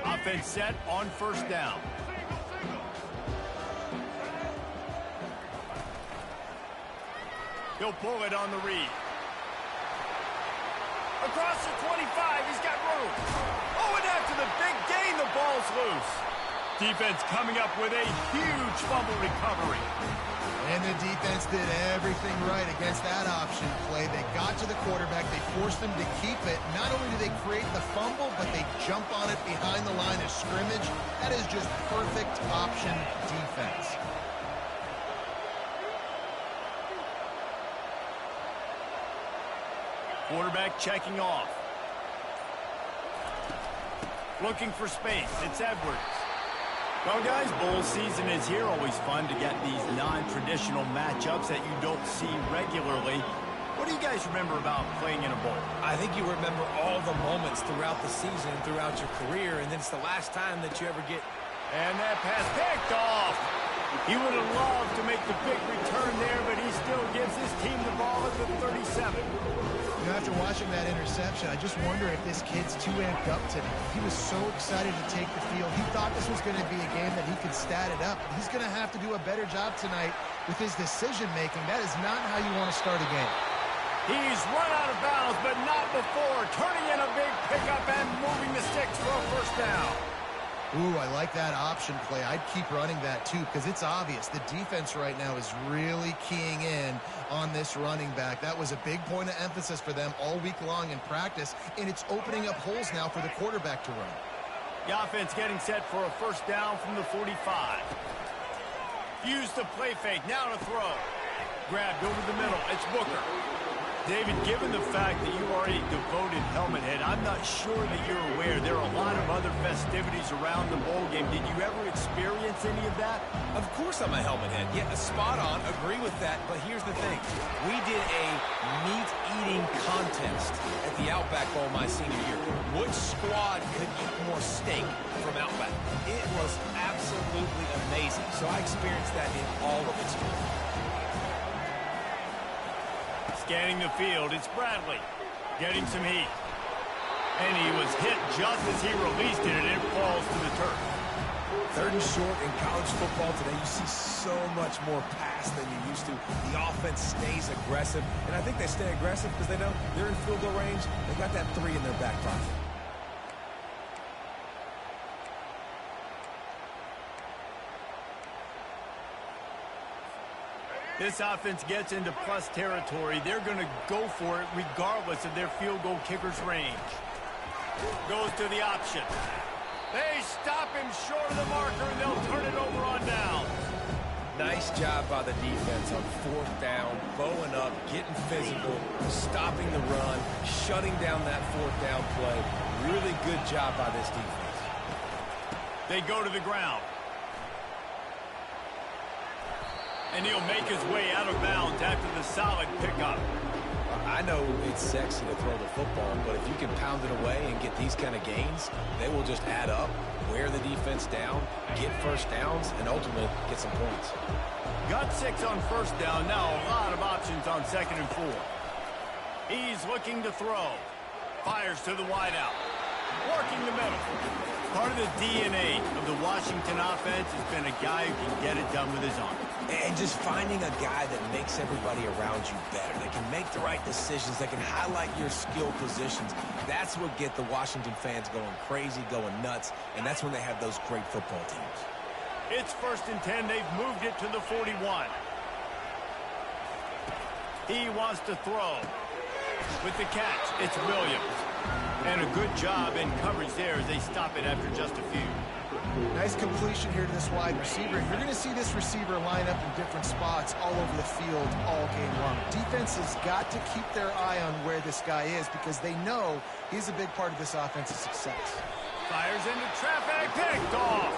Offense set on first down. He'll pull it on the read. Across the 25, he's got room. Oh, and after the big gain, the ball's loose. Defense coming up with a huge fumble recovery. And the defense did everything right against that option play. They got to the quarterback. They forced him to keep it. Not only do they create the fumble, but they jump on it behind the line of scrimmage. That is just perfect option defense. Quarterback checking off. Looking for space. It's Edwards. Well, guys, bowl season is here. Always fun to get these non-traditional matchups that you don't see regularly. What do you guys remember about playing in a bowl? I think you remember all the moments throughout the season, throughout your career, and then it's the last time that you ever get. And that pass picked off. He would have loved to make the big return there, but he still gives his team the ball at the 37. You know, after watching that interception, I just wonder if this kid's too amped up today. He was so excited to take the field. He thought this was going to be a game that he could stat it up. He's going to have to do a better job tonight with his decision-making. That is not how you want to start a game. He's run out of bounds, but not before. Turning in a big pickup and moving the sticks for a first down. Ooh, I like that option play. I'd keep running that, too, because it's obvious. The defense right now is really keying in on this running back. That was a big point of emphasis for them all week long in practice, and it's opening up holes now for the quarterback to run. The offense getting set for a first down from the 45. Use the play fake. Now to throw. Grabbed over the middle. It's Booker. David, given the fact that you are a devoted helmet head, I'm not sure that you're aware there are a lot of other festivities around the bowl game. Did you ever experience any of that? Of course I'm a helmet head. Yeah, spot on. Agree with that. But here's the thing. We did a meat-eating contest at the Outback Bowl my senior year. Which squad could eat more steak from Outback? It was absolutely amazing. So I experienced that in all of its form. Scanning the field, it's Bradley. Getting some heat. And he was hit just as he released it, and it falls to the turf. Third and short in college football today, you see so much more pass than you used to. The offense stays aggressive, and I think they stay aggressive because they know they're in field goal range. They got that 3 in their back pocket. This offense gets into plus territory. They're going to go for it regardless of their field goal kicker's range. Goes to the option. They stop him short of the marker, and they'll turn it over on downs. Nice job by the defense on fourth down, bowing up, getting physical, stopping the run, shutting down that fourth down play. Really good job by this defense. They go to the ground. And he'll make his way out of bounds after the solid pickup. I know it's sexy to throw the football, but if you can pound it away and get these kind of gains, they will just add up, wear the defense down, get first downs, and ultimately get some points. Got 6 on first down. Now a lot of options on 2nd and 4. He's looking to throw. Fires to the wideout. Working the middle. Part of the DNA of the Washington offense has been a guy who can get it done with his arm. And just finding a guy that makes everybody around you better, that can make the right decisions, that can highlight your skill positions. That's what get the Washington fans going crazy, going nuts, and that's when they have those great football teams. It's 1st and 10. They've moved it to the 41. He wants to throw. With the catch, it's Williams. And a good job in coverage there as they stop it after just a few. Nice completion here to this wide receiver. You're going to see this receiver line up in different spots all over the field all game long. Defense has got to keep their eye on where this guy is because they know he's a big part of this offense's success. Fires into traffic, picked off.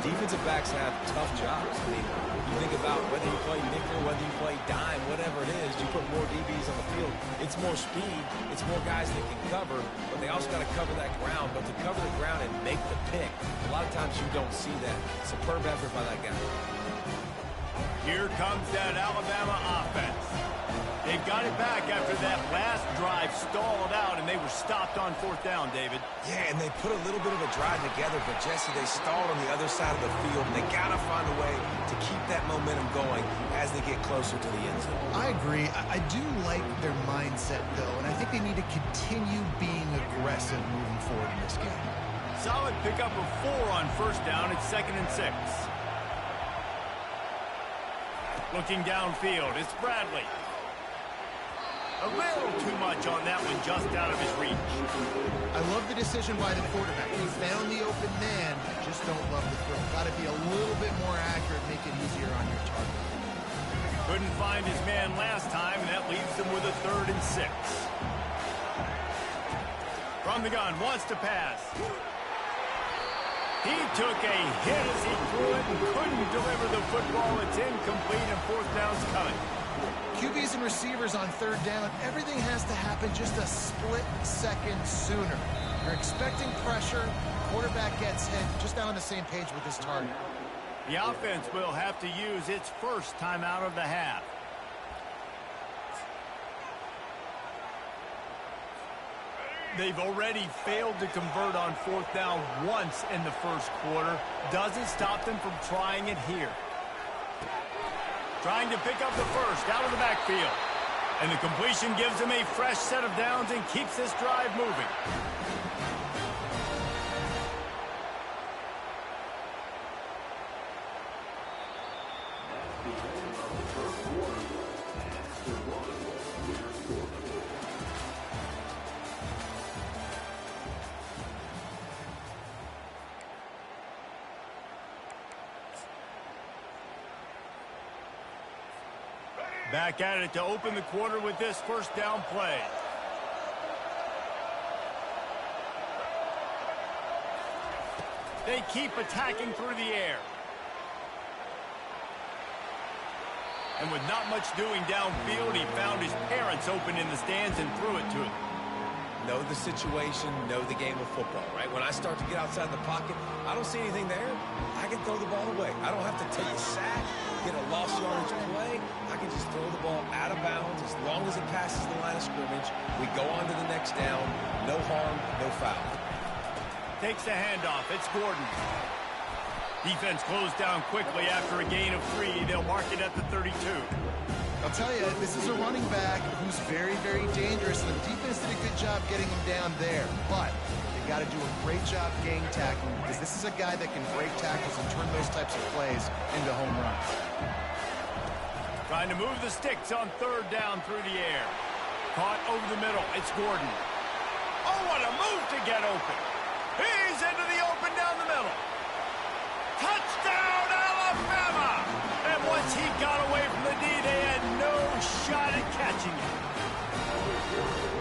Defensive backs have tough jobs. I mean, you think about whether you play nickel, whether you play dime, whatever it is, you put more DBs on the field. It's more speed. It's more guys that can cover, but they also got to cover that ground. But to cover the ground and make the pick, a lot of times you don't see that. Superb effort by that guy. Here comes that Alabama offense. They've got it back after that last drive stalled out, and they were stopped on 4th down, David. Yeah, and they put a little bit of a drive together, but Jesse, they stalled on the other side of the field, and they got to find a way to keep that momentum going as they get closer to the end zone. I agree. I do like their mindset, though, and I think they need to continue being aggressive moving forward in this game. Solid pickup of 4 on 1st down. It's 2nd and 6. Looking downfield, it's Bradley. A little too much on that one, just out of his reach. I love the decision by the quarterback. He found the open man, just don't love the throw. Got to be a little bit more accurate, make it easier on your target. Couldn't find his man last time, and that leaves them with a 3rd and 6. From the gun, wants to pass. He took a hit as he threw it and couldn't deliver the football. It's incomplete, and 4th down's coming. QBs and receivers on 3rd down, everything has to happen just a split second sooner. You're expecting pressure, quarterback gets hit, just not on the same page with his target. The offense will have to use its first timeout of the half. They've already failed to convert on 4th down once in the first quarter. Doesn't stop them from trying it here. Trying to pick up the first out of the backfield. And the completion gives them a fresh set of downs and keeps this drive moving. Back at it to open the quarter with this 1st down play. They keep attacking through the air. And with not much doing downfield, he found his parents open in the stands and threw it to him. Know the situation, know the game of football, right? When I start to get outside the pocket, I don't see anything there. I can throw the ball away. I don't have to take a sack, get a lost yardage play. I can just throw the ball out of bounds as long as it passes the line of scrimmage. We go on to the next down. No harm, no foul. Takes the handoff. It's Gordon. Defense closed down quickly after a gain of 3. They'll mark it at the 32. I'll tell you, this is a running back who's very, very dangerous, and the defense did a good job getting him down there. But they got to do a great job gang tackling because this is a guy that can break tackles and turn those types of plays into home runs. Trying to move the sticks on 3rd down through the air. Caught over the middle. It's Gordon. Oh, what a move to get open. He's into the open down the middle. Touchdown, Alabama! And once he got away from the D, they had no shot at catching him.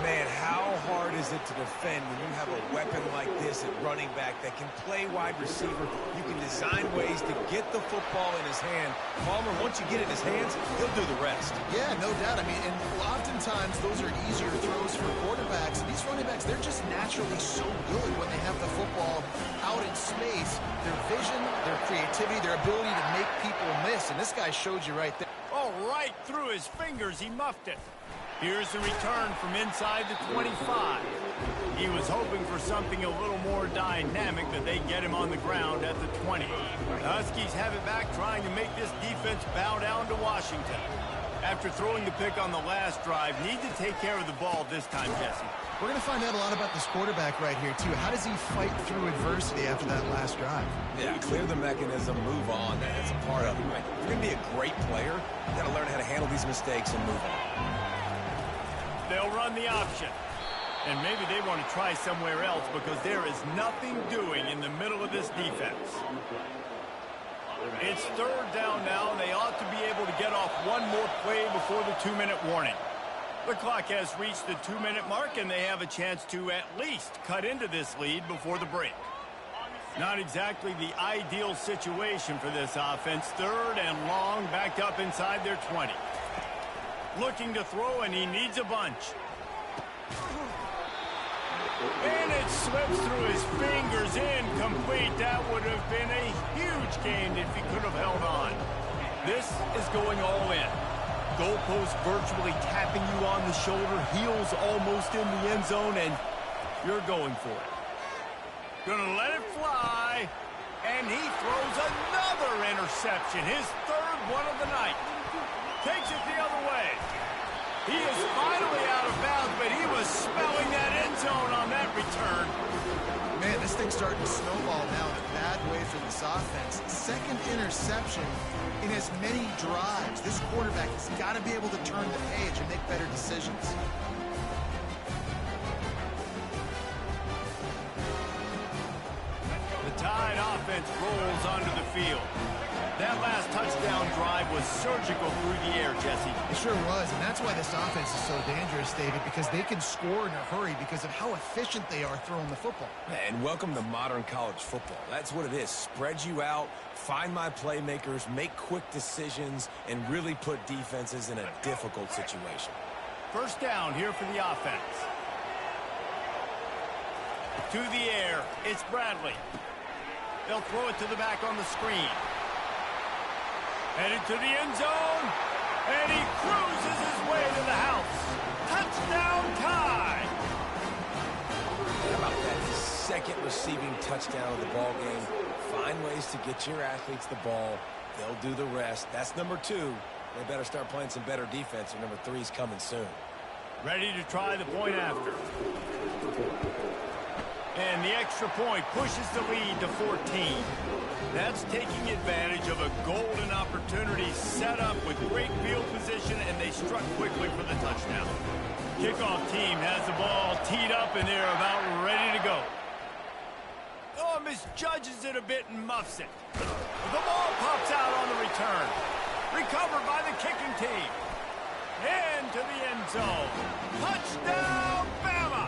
Man, how hard is it to defend when you have a weapon like this at running back that can play wide receiver? You can design ways to get the football in his hand. Palmer, once you get it in his hands, he'll do the rest. Yeah, no doubt. I mean, and oftentimes those are easier throws for quarterbacks. These running backs, they're just naturally so good when they have the football out in space. Their vision, their creativity, their ability to make people miss. And this guy showed you right there. Oh, right through his fingers, he muffed it. Here's the return from inside the 25. He was hoping for something a little more dynamic, but they get him on the ground at the 20. The Huskies have it back, trying to make this defense bow down to Washington. After throwing the pick on the last drive, need to take care of the ball this time, Jesse. We're going to find out a lot about this quarterback right here, too. How does he fight through adversity after that last drive? Yeah, clear the mechanism, move on. That's a part of it, right? If you're going to be a great player, you got to learn how to handle these mistakes and move on. They'll run the option. And maybe they want to try somewhere else because there is nothing doing in the middle of this defense. It's third down now, and they ought to be able to get off one more play before the 2-minute warning. The clock has reached the 2-minute mark, and they have a chance to at least cut into this lead before the break. Not exactly the ideal situation for this offense. Third and long, backed up inside their 20. Looking to throw, and he needs a bunch. And it slips through his fingers, incomplete. That would have been a huge gain if he could have held on. This is going all in. Goalpost virtually tapping you on the shoulder, heels almost in the end zone, and you're going for it. Gonna let it fly, and he throws another interception, his third one of the night. Takes it the other way. He is finally out of bounds, but he was smelling that end zone on that return. Man, this thing's starting to snowball now in a bad way for this offense. Second interception in as many drives. This quarterback has got to be able to turn the page and make better decisions. The Tide offense rolls onto the field. That last touchdown drive was surgical through the air, Jesse. It sure was, and that's why this offense is so dangerous, David, because they can score in a hurry because of how efficient they are throwing the football. And welcome to modern college football. That's what it is. Spread you out, find my playmakers, make quick decisions, and really put defenses in a difficult situation. First down here for the offense. To the air, it's Bradley. They'll throw it to the back on the screen. Headed to the end zone, and he cruises his way to the house. Touchdown Tide! How about that? His second receiving touchdown of the ball game. Find ways to get your athletes the ball. They'll do the rest. That's number 2. They better start playing some better defense, or number 3 is coming soon. Ready to try the point after. And the extra point pushes the lead to 14. That's taking advantage of a golden opportunity set up with great field position, and they struck quickly for the touchdown. Kickoff team has the ball teed up, and they're about ready to go. Oh, misjudges it a bit and muffs it. The ball pops out on the return. Recovered by the kicking team. Into the end zone. Touchdown, Bama!